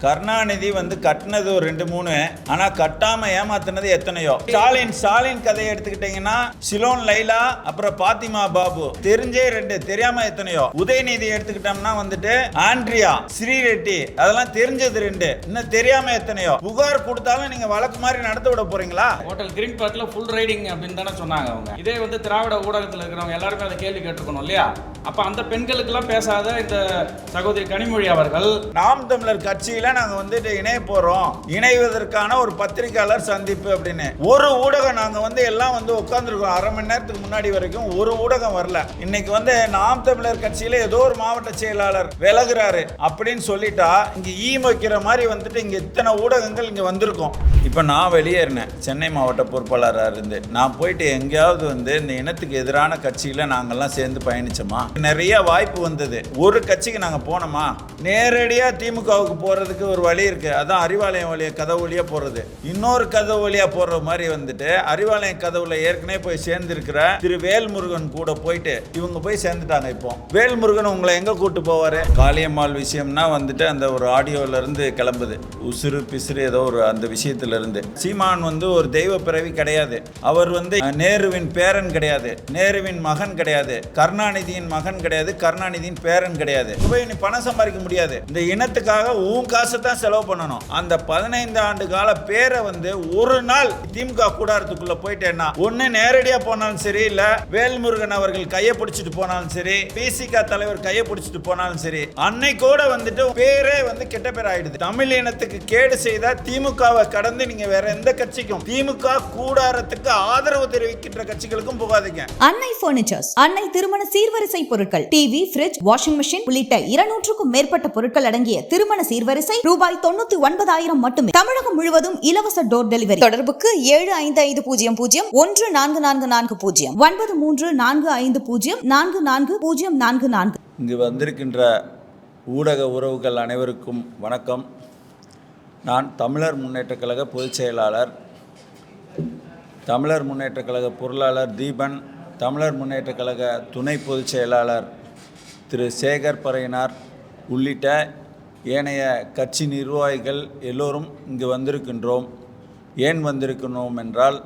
கருணாநிதி கட்டினது ஒரு 2-3, ஆனா கட்டாம ஏமாத்தினது எத்தனையோ. ஸ்டாலின் கதையை எடுத்துக்கிட்டீங்கன்னா சிலோன் லைலா, அப்புறம் பாத்திமா பாபு, தெரிஞ்சே 2, தெரியாம எத்தனையோ. உதயநிதி எடுத்துக்கிட்டோம்னா ஆண்ட்ரியா, ஸ்ரீரெட்டி, அதெல்லாம் தெரிஞ்சது 2, இன்னும் தெரியாம எத்தனையோ. புகார் கொடுத்தாலும் நீங்க வழக்கு மாதிரி நடத்த விட போறீங்களா? ஹோட்டல் கிரீன் பார்க்ல ஃபுல் ரைடிங் அப்படின்னு தானே சொன்னாங்க அவங்க. இதே திராவிட ஊடகத்தில் இருக்கிறவங்க எல்லாருமே அதை கேள்வி கேட்டுக்கணும் இல்லையா? அப்ப அந்த பெண்களுக்கெல்லாம் பேசாத இந்த சகோதரி கனிமொழி அவர்கள் நாம் தமிழர் கட்சியில நாங்க இணைய போறோம், இணைவதற்கான ஒரு பத்திரிகையாளர் சந்திப்பு அப்படின்னு ஒரு ஊடகம் நாங்க எல்லாம் உட்கார்ந்துருக்கோம். அரை மணி நேரத்துக்கு முன்னாடி வரைக்கும் ஒரு ஊடகம் வரல. இன்னைக்கு நாம் தமிழர் கட்சியில ஏதோ ஒரு மாவட்ட செயலாளர் விலகுறாரு அப்படின்னு சொல்லிட்டா இங்க வைக்கிற மாதிரி இங்க இத்தனை ஊடகங்கள் இங்க வந்திருக்கோம். இப்ப நான் வெளியேறினேன் சென்னை மாவட்ட பொறுப்பாளராக இருந்து. நான் போயிட்டு எங்கேயாவது இந்த இனத்துக்கு எதிரான கட்சியில நாங்கெல்லாம் சேர்ந்து பயணிச்சோமா? நிறைய வாய்ப்பு வந்தது. ஒரு கட்சிக்கு நாங்க போனோமா? நேரடியா திமுகவுக்கு போறதுக்கு ஒரு வழி இருக்கு, அதான் அறிவாலயம் வழியா கதவு வழியா போறது. இன்னொரு கதவு வழியா போற மாதிரி அறிவாலயம் கதவுல ஏற்கனவே போய் சேர்ந்திருக்கிற திரு வேல்முருகன் கூட போயிட்டு இவங்க போய் சேர்ந்துட்டாங்க. இப்போ வேல்முருகன் உங்களை எங்க கூட்டு போவாரு? காளியம்மாள் விஷயம்னா அந்த ஒரு ஆடியோல இருந்து கிளம்புது, உசுறு பிசுறு ஏதோ ஒரு அந்த விஷயத்துல இருந்து. சீமான் ஒரு தெய்வ பிறவி கிடையாது. அவர் நேருவின் பேரன் கிடையாது, நேருவின் மகன் கிடையாது, கருணாநிதியின் மகன் கிடையாது, கருணாநிதியின் பேரன் கிடையாது. நீ பணம் சம்பாதிக்க முடியாது. இந்த இனத்துக்காக உன் காசு தான் செலவு பண்ணணும். அந்த 15 ஆண்டு கால பேரை ஒரு நாள் திமுக கூடாரத்துக்குள்ள போயிட்டேன்னா ஒண்ணு நேரடியா போனாலும் சரி, இல்ல வேல்முருகன் அவர்கள் கையை பிடிச்சிட்டு போனாலும் சரி, பிசிக தலைவர் கையை பிடிச்சிட்டு போனாலும் சரி, அன்னைக்கோட பேரே கெட்ட பேர் ஆயிடுது. தமிழ் இனத்துக்கு கேடு செய்த திமுகவை கடந்து நீங்க வேற எந்த கட்சிக்கும், திமுக கூடாரத்துக்கு ஆதரவு தெரிவிக்கின்ற கட்சிகளுக்கும் போகாதீங்க. அன்னை பர்னிச்சர்ஸ், அன்னை திருமண சீர்வரிசை பொருட்கள், டிவி, ஃபிரிட்ஜ், வாஷிங் மெஷின் உள்ளிட்ட 200க்கும் மேற்பட்ட பொருட்கள் அடங்கிய திருமண சீர்வரிசை ரூபாய் 99,000 மட்டுமே. தமிழகம் முழுவதும் இலவச டோர் டெலிவரி. தொடர்புக்கு 7550014440 9345044044. இங்கு வந்திருக்கின்ற ஊடக உறவுகள் அனைவருக்கும் வணக்கம். நான் தமிழர் முன்னேற்ற கழக பொதுச் செயலாளர், தமிழர் முன்னேற்ற கழக பொருளாளர் தீபன், தமிழர் முன்னேற்ற கழக துணை பொதுச் செயலாளர் திரு சேகர் பறையினார் உள்ளிட்ட ஏனைய கட்சி நிர்வாகிகள் எல்லோரும் இங்கு வந்திருக்கின்றோம். ஏன் வந்திருக்கிறோம் என்றால்,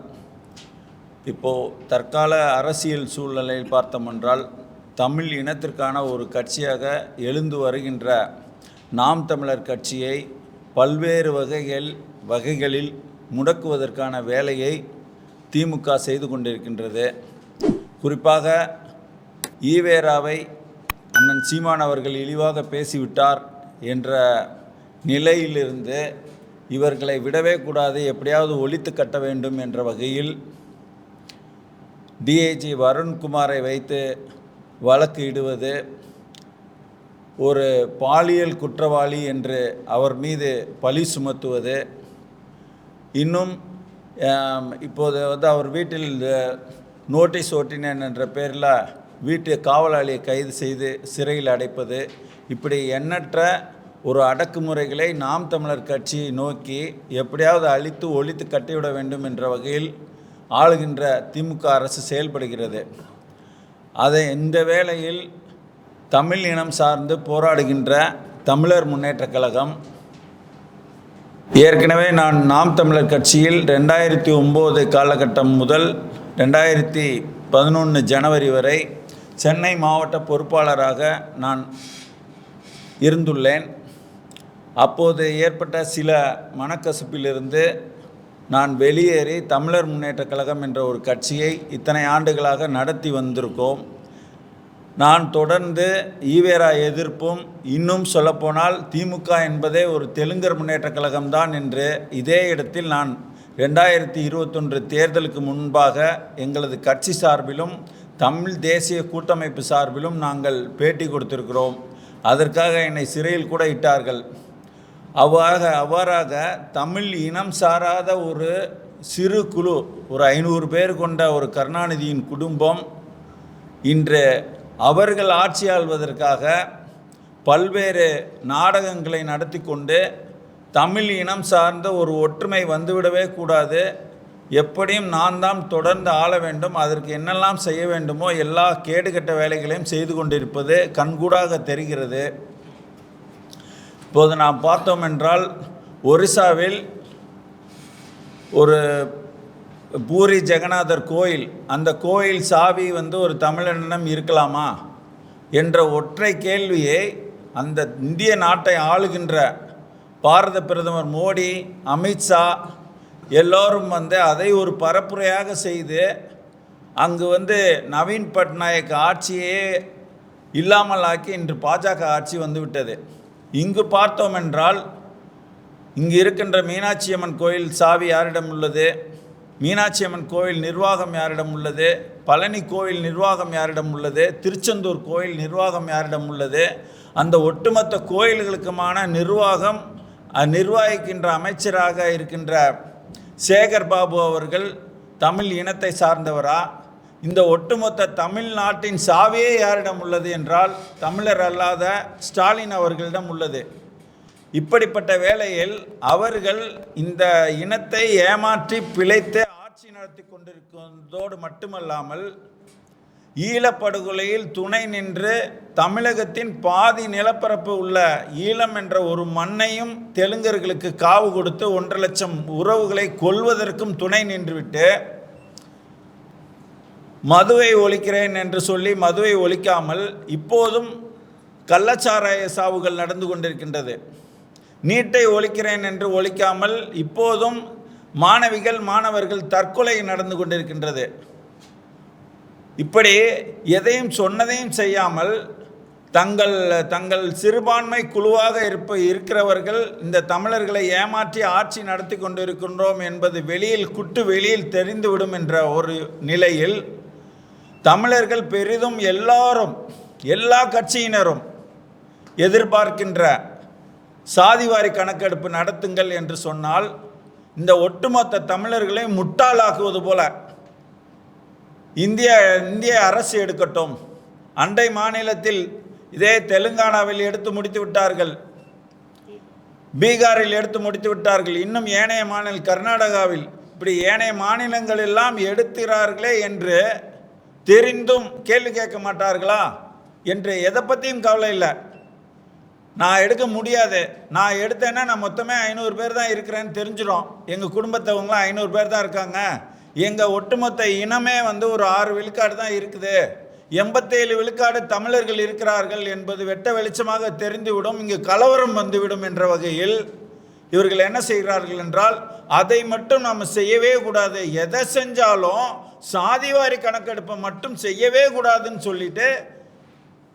இப்போது தற்கால அரசியல் சூழ்நிலையில் பார்த்தோமென்றால் தமிழ் இனத்திற்கான ஒரு கட்சியாக எழுந்து வருகின்ற நாம் தமிழர் கட்சியை பல்வேறு வகைகளில் முடக்குவதற்கான வேலையை திமுக செய்து கொண்டிருக்கின்றது. குறிப்பாக ஈவேராவை அண்ணன் சீமான் அவர்கள் இழிவாக பேசிவிட்டார் என்ற நிலையிலிருந்து இவர்களை விடவே கூடாது, எப்படியாவது ஒழித்து கட்ட வேண்டும் என்ற வகையில் டிஐஜி வருண்குமாரை வைத்து வழக்கு இடுவது, ஒரு பாலியல் குற்றவாளி என்று அவர் மீது பழி சுமத்துவது, இன்னும் இப்போது அவர் வீட்டில் நோட்டீஸ் ஓட்டினேன் என்ற பேரில் வீட்டு காவலாளியை கைது செய்து சிறையில் அடைப்பது, இப்படி எண்ணற்ற ஒரு அடக்குமுறைகளை நாம் தமிழர் கட்சியை நோக்கி எப்படியாவது அழித்து ஒழித்து கட்டிவிட வேண்டும் என்ற வகையில் ஆளுகின்ற திமுக அரசு செயல்படுகிறது. அதை இந்த வேளையில் தமிழ் இனம் சார்ந்து போராடுகின்ற தமிழர் முன்னேற்ற கழகம், ஏற்கனவே நான் நாம் தமிழர் கட்சியில் 2009 காலகட்டம் முதல் 2011 ஜனவரி வரை சென்னை மாவட்ட பொறுப்பாளராக நான் இருந்துள்ளேன். அப்போது ஏற்பட்ட சில மனக்கசப்பிலிருந்து நான் வெளியேறி தமிழர் முன்னேற்ற கழகம் என்ற ஒரு கட்சியை இத்தனை ஆண்டுகளாக நடத்தி வந்திருக்கோம். நான் தொடர்ந்து ஈவேரா எதிர்ப்பும், இன்னும் சொல்லப்போனால் திமுக என்பதே ஒரு தெலுங்கர் முன்னேற்ற கழகம்தான் என்று இதே இடத்தில் நான் 2021 தேர்தலுக்கு முன்பாக எங்களது கட்சி சார்பிலும் தமிழ் தேசிய கூட்டமைப்பு சார்பிலும் நாங்கள் பேட்டி கொடுத்திருக்கிறோம். அதற்காக என்னை சிறையில் கூட இட்டார்கள். அவ்வாறாக தமிழ் இனம் சாராத ஒரு சிறு குழு, ஒரு 500 பேர் கொண்ட ஒரு கருணாநிதியின் குடும்பம் இன்று அவர்கள் ஆட்சி ஆள்வதற்காக பல்வேறு நாடகங்களை நடத்தி கொண்டு தமிழ் இனம் சார்ந்த ஒரு ஒற்றுமை வந்துவிடவே கூடாது, எப்படியும் நான் தான் தொடர்ந்து ஆள வேண்டும், அதற்கு என்னெல்லாம் செய்ய வேண்டுமோ எல்லா கேடுகட்ட வேலைகளையும் செய்து கொண்டிருப்பது கண்கூடாக தெரிகிறது. இப்போது நாம் பார்த்தோம் என்றால் ஒரிசாவில் ஒரு பூரி ஜெகநாதர் கோயில், அந்த கோயில் சாவி வந்து ஒரு தமிழனிடம் இருக்கலாமா என்ற ஒற்றை கேள்வியை அந்த இந்திய நாட்டை ஆளுகின்ற பாரத பிரதமர் மோடி, அமித்ஷா எல்லோரும் வந்து அதை ஒரு பரப்புரையாக செய்து அங்கு வந்து நவீன் பட்நாயக் ஆட்சியே இல்லாமல் ஆக்கி இன்று பாஜக ஆட்சி வந்துவிட்டது. இங்கு பார்த்தோம் என்றால் இங்கு இருக்கின்ற மீனாட்சி அம்மன் கோயில் சாவி யாரிடம் உள்ளது? மீனாட்சி அம்மன் கோயில் நிர்வாகம் யாரிடம் உள்ளது? பழனி கோயில் நிர்வாகம் யாரிடம் உள்ளது? திருச்செந்தூர் கோயில் நிர்வாகம் யாரிடம் உள்ளது? அந்த ஒட்டுமொத்த கோயில்களுக்குமான நிர்வாகம் நிர்வகிக்கின்ற அமைச்சராக இருக்கின்ற சேகர் பாபு அவர்கள் தமிழ் இனத்தை சார்ந்தவரா? இந்த ஒட்டுமொத்த தமிழ்நாட்டின் சாவியே யாரிடம் உள்ளது என்றால் தமிழர் அல்லாத ஸ்டாலின் அவர்களிடம் உள்ளது. இப்படிப்பட்ட வேளையில் அவர்கள் இந்த இனத்தை ஏமாற்றி பிழைத்து ஆட்சி நடத்தி கொண்டிருப்பதோடு மட்டுமல்லாமல் ஈழப்படுகொலையில் துணை நின்று தமிழகத்தின் பாதி நிலப்பரப்பு உள்ள ஈழம் என்ற ஒரு மண்ணையும் தெலுங்கர்களுக்கு காவு கொடுத்து 1.5 லட்சம் உறவுகளை கொல்வதற்கும் துணை நின்றுவிட்டு மதுவை ஒழிக்கிறேன் என்று சொல்லி மதுவை ஒழிக்காமல் இப்போதும் கள்ளச்சாராய சாவுகள் நடந்து கொண்டிருக்கின்றது. நீட்டை ஒழிக்கிறேன் என்று ஒழிக்காமல் இப்போதும் மாணவர்கள் தற்கொலை நடந்து கொண்டிருக்கின்றது. இப்படி எதையும் சொன்னதையும் செய்யாமல் தங்கள் சிறுபான்மை குழுவாக இருக்கிறவர்கள் இந்த தமிழர்களை ஏமாற்றி ஆட்சி நடத்தி கொண்டிருக்கின்றோம் என்பது வெளியில் தெரிந்துவிடும் என்ற ஒரு நிலையில் தமிழர்கள் பெரிதும் எல்லா கட்சியினரும் எதிர்பார்க்கின்ற சாதிவாரி கணக்கெடுப்பு நடத்துங்கள் என்று சொன்னால் இந்த ஒட்டுமொத்த தமிழர்களை முட்டாளாக்குவது போல இந்திய அரசு எடுக்கட்டும். அண்டை மாநிலத்தில் இதே தெலுங்கானாவில் எடுத்து முடித்து விட்டார்கள், பீகாரில் எடுத்து முடித்து விட்டார்கள், இன்னும் ஏனைய மாநில கர்நாடகாவில், இப்படி ஏனைய மாநிலங்கள் எல்லாம் எடுக்கிறார்களே என்று தெரிந்தும் கேள்வி கேட்க மாட்டார்களா என்று எதை பற்றியும் கவலை இல்லை. நான் எடுக்க முடியாது, நான் எடுத்தேன்னா நான் மொத்தமே 500 பேர் தான் இருக்கிறேன்னு தெரிஞ்சிடும். எங்கள் குடும்பத்தவங்களாம் 500 பேர் தான் இருக்காங்க, எங்கள் ஒட்டுமொத்த இனமே வந்து ஒரு 6 விழுக்காடு தான் இருக்குது, 87 விழுக்காடு தமிழர்கள் இருக்கிறார்கள் என்பது வெட்ட வெளிச்சமாக தெரிந்துவிடும், இங்கு கலவரம் வந்துவிடும் என்ற வகையில் இவர்கள் என்ன செய்கிறார்கள் என்றால் அதை மட்டும் நாம் செய்யவே கூடாது, எதை செஞ்சாலும் சாதிவாரி கணக்கெடுப்பை மட்டும் செய்யவே கூடாதுன்னு சொல்லிட்டு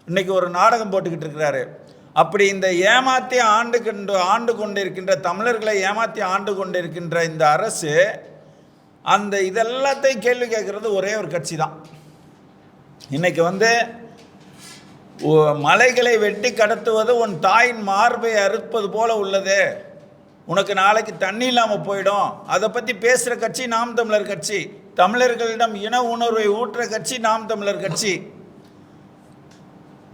இன்னைக்கு ஒரு நாடகம் போட்டுக்கிட்டு இருக்கிறாரு. அப்படி இந்த ஏமாற்றி ஆண்டு கொண்டிருக்கின்ற தமிழர்களை ஏமாற்றி ஆண்டு கொண்டிருக்கின்ற இந்த அரசு அந்த இதெல்லாத்தையும் கேள்வி கேட்கறது ஒரே ஒரு கட்சி தான். இன்னைக்கு வந்து மலைகளை வெட்டி கடத்துவது உன் தாயின் மார்பை அறுப்பது போல உள்ளது, உனக்கு நாளைக்கு தண்ணி இல்லாமல் போயிடும், அதை பற்றி பேசுகிற கட்சி நாம் தமிழர் கட்சி, தமிழர்களிடம் இன உணர்வை ஊற்றுற கட்சி நாம் தமிழர் கட்சி.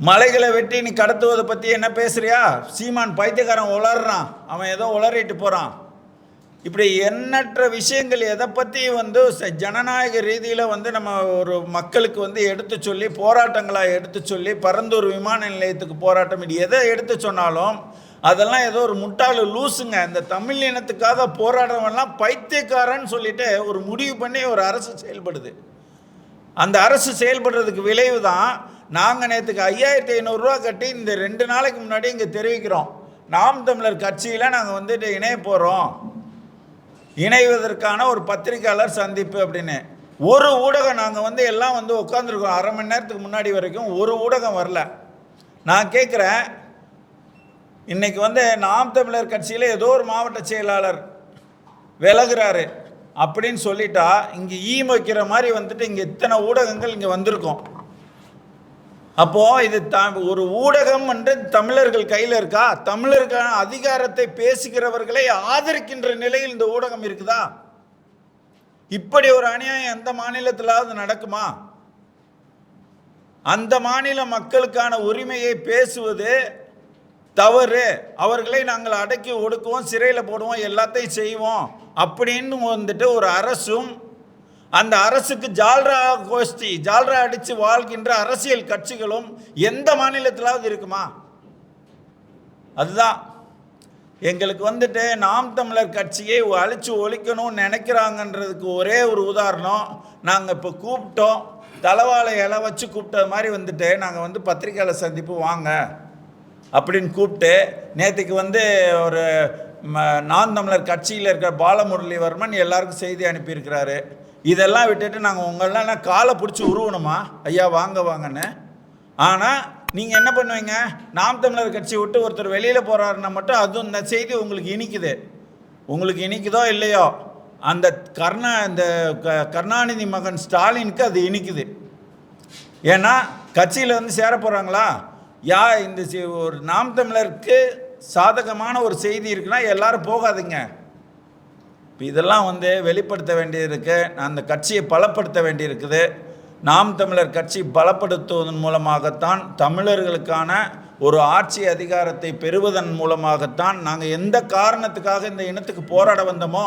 மலைகளை வெட்டி நீ கடத்துவதை பற்றி என்ன பேசுறியா? சீமான் பைத்தியக்காரன் உளறான், அவன் ஏதோ உளறிட்டு போகிறான். இப்படி எண்ணற்ற விஷயங்கள் எதை பற்றி வந்து ஜனநாயக ரீதியில் வந்து நம்ம ஒரு மக்களுக்கு வந்து எடுத்து சொல்லி போராட்டங்களாக எடுத்து சொல்லி பரந்தூர் விமான நிலையத்துக்கு போராட்டம், இது எதை எடுத்து சொன்னாலும் அதெல்லாம் ஏதோ ஒரு முட்டாளு லூசுங்க, இந்த தமிழ் இனத்துக்காக போராடுறவன்லாம் பைத்தியக்காரன்னு சொல்லிட்டு ஒரு முடிவு பண்ணி ஒரு அரசு செயல்படுது. அந்த அரசு செயல்படுறதுக்கு விளைவு தான் நாங்கள் நேற்றுக்கு 5500 ரூபா கட்டி இந்த 2 நாளைக்கு முன்னாடி இங்கே தெரிவிக்கிறோம், நாம் தமிழர் கட்சியில் நாங்கள் வந்துட்டு இணைய போகிறோம், இணைவதற்கான ஒரு பத்திரிகையாளர் சந்திப்பு அப்படின்னு. ஒரு ஊடகம் நாங்கள் வந்து எல்லாம் வந்து உட்காந்துருக்கோம், அரை மணி நேரத்துக்கு முன்னாடி வரைக்கும் ஒரு ஊடகம் வரல. நான் கேட்குறேன், இன்றைக்கி வந்து நாம் தமிழர் கட்சியில் ஏதோ ஒரு மாவட்ட செயலாளர் விலகுறாரு அப்படின்னு சொல்லிட்டா இங்கே வைக்கிற மாதிரி வந்துட்டு இங்கே இத்தனை ஊடகங்கள் இங்கே வந்திருக்கோம். அப்போது இது ஒரு ஊடகம் என்று தமிழர்கள் கையில் இருக்கா? தமிழர்கள் அதிகாரத்தை பேசுகிறவர்களை ஆதரிக்கின்ற நிலையில் இந்த ஊடகம் இருக்குதா? இப்படி ஒரு அநியாயம் எந்த மாநிலத்திலாவது நடக்குமா? அந்த மாநில மக்களுக்கான உரிமையை பேசுவது தவறு, அவர்களை நாங்கள் அடக்கி ஒடுக்குவோம், சிறையில் போடுவோம், எல்லாத்தையும் செய்வோம் அப்படின்னு வந்துட்டு ஒரு அரசும் அந்த அரசுக்கு ஜால்ரா அடித்து வாழ்கின்ற அரசியல் கட்சிகளும் எந்த மாநிலத்திலாவது இருக்குமா? அதுதான் எங்களுக்கு வந்துட்டு நாம் தமிழர் கட்சியை அழிச்சு ஒழிக்கணும்னு நினைக்கிறாங்கன்றதுக்கு ஒரே ஒரு உதாரணம், நாங்கள் இப்போ கூப்பிட்டோம், தலைவாழை இலை வச்சு கூப்பிட்டது மாதிரி வந்துட்டு நாங்கள் வந்து பத்திரிக்கையாளர் சந்திப்பு வாங்க அப்படின்னு கூப்பிட்டு நேற்றுக்கு வந்து ஒரு நாம் தமிழர் கட்சியில் இருக்கிற பாலமுரளிவர்மன் எல்லாருக்கும் செய்தி அனுப்பியிருக்கிறாரு. இதெல்லாம் விட்டுட்டு நாங்கள் உங்களெல்லாம் காலை பிடிச்சி உருவணுமா ஐயா வாங்க வாங்கன்னு? ஆனால் நீங்கள் என்ன பண்ணுவீங்க, நாம் தமிழர் கட்சி விட்டு ஒருத்தர் வெளியில் போகிறாருன்னா மட்டும் அதுவும் இந்த செய்தி உங்களுக்கு இனிக்குது. உங்களுக்கு இனிக்குதோ இல்லையோ, அந்த கருணாநிதி மகன் ஸ்டாலினுக்கு அது இனிக்குது. ஏன்னா கட்சியில் வந்து சேர போகிறாங்களா, இந்த ஒரு நாம் தமிழருக்கு சாதகமான ஒரு செய்தி இருக்குன்னா எல்லாரும் போகாதுங்க. இப்போ இதெல்லாம் வந்து வெளிப்படுத்த வேண்டியிருக்கு, அந்த கட்சியை பலப்படுத்த வேண்டியிருக்குது. நாம் தமிழர் கட்சி பலப்படுத்துவதன் மூலமாகத்தான் தமிழர்களுக்கான ஒரு ஆட்சி அதிகாரத்தை பெறுவதன் மூலமாகத்தான் நாங்கள் எந்த காரணத்துக்காக இந்த இனத்துக்கு போராட வந்தோமோ,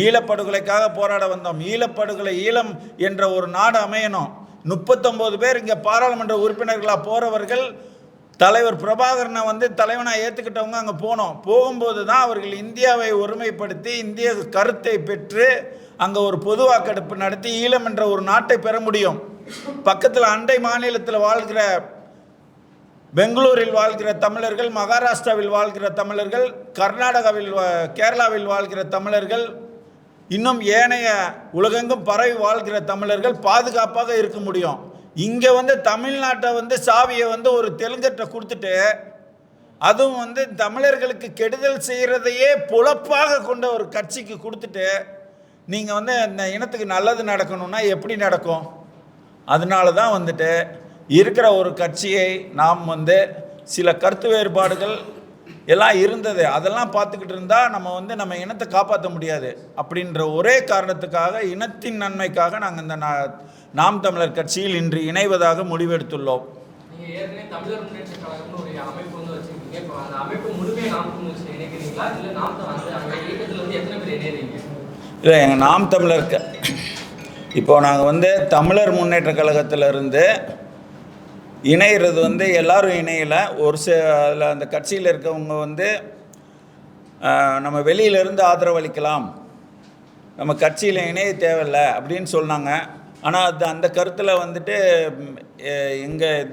ஈழப்படுகொலைக்காக போராட வந்தோம். ஈழப்படுகொலை, ஈழம் என்ற ஒரு நாடு அமையணும். 39 பேர் இங்கே பாராளுமன்ற உறுப்பினர்களாக போகிறவர்கள் தலைவர் பிரபாகரனை வந்து தலைவனாக ஏற்றுக்கிட்டவங்க அங்கே போனோம். போகும்போது தான் அவர்கள் இந்தியாவை ஒருமைப்படுத்தி இந்திய கருத்தை பெற்று அங்கே ஒரு பொது வாக்கெடுப்பு நடத்தி ஈழம் என்ற ஒரு நாட்டை பெற முடியும். பக்கத்தில் அண்டை மாநிலத்தில் வாழ்கிற பெங்களூரில் வாழ்கிற தமிழர்கள், மகாராஷ்டிராவில் வாழ்கிற தமிழர்கள், கேரளாவில் வாழ்கிற தமிழர்கள், இன்னும் ஏனைய உலகெங்கும் பரவி வாழ்கிற தமிழர்கள் பாதுகாப்பாக இருக்க முடியும். இங்கே வந்து தமிழ்நாட்டை வந்து சாவியை வந்து ஒரு தெலுங்கர்கிட்ட கொடுத்துட்டு, அதுவும் வந்து தமிழர்களுக்கு கெடுதல் செய்கிறதையே பொழப்பாக கொண்ட ஒரு கட்சிக்கு கொடுத்துட்டு நீங்கள் வந்து இந்த இனத்துக்கு நல்லது நடக்கணும்னா எப்படி நடக்கும்? அதனால தான் வந்துட்டு இருக்கிற ஒரு கட்சியை நாம் வந்து சில கருத்து வேறுபாடுகள் எல்லாம் இருந்தது, அதெல்லாம் பார்த்துக்கிட்டு இருந்தால் நம்ம வந்து நம்ம இனத்தை காப்பாற்ற முடியாது. அப்படின்ற ஒரே காரணத்துக்காக, இனத்தின் நன்மைக்காக நாங்கள் இந்த நாம் தமிழர் கட்சியில் இன்று இணைவதாக முடிவெடுத்துள்ளோம். இல்லை, எங்கள் நாம் தமிழர் இப்போ நாங்கள் வந்து தமிழர் முன்னேற்ற கழகத்திலிருந்து இணைகிறது வந்து எல்லாரும் இணையலை. அதில் அந்த கட்சியில் இருக்கவங்க வந்து நம்ம வெளியிலேருந்து ஆதரவு அளிக்கலாம், நம்ம கட்சியில் இணைய தேவையில்லை அப்படின்னு சொன்னாங்க. ஆனால் அந்த கருத்தில் வந்துட்டு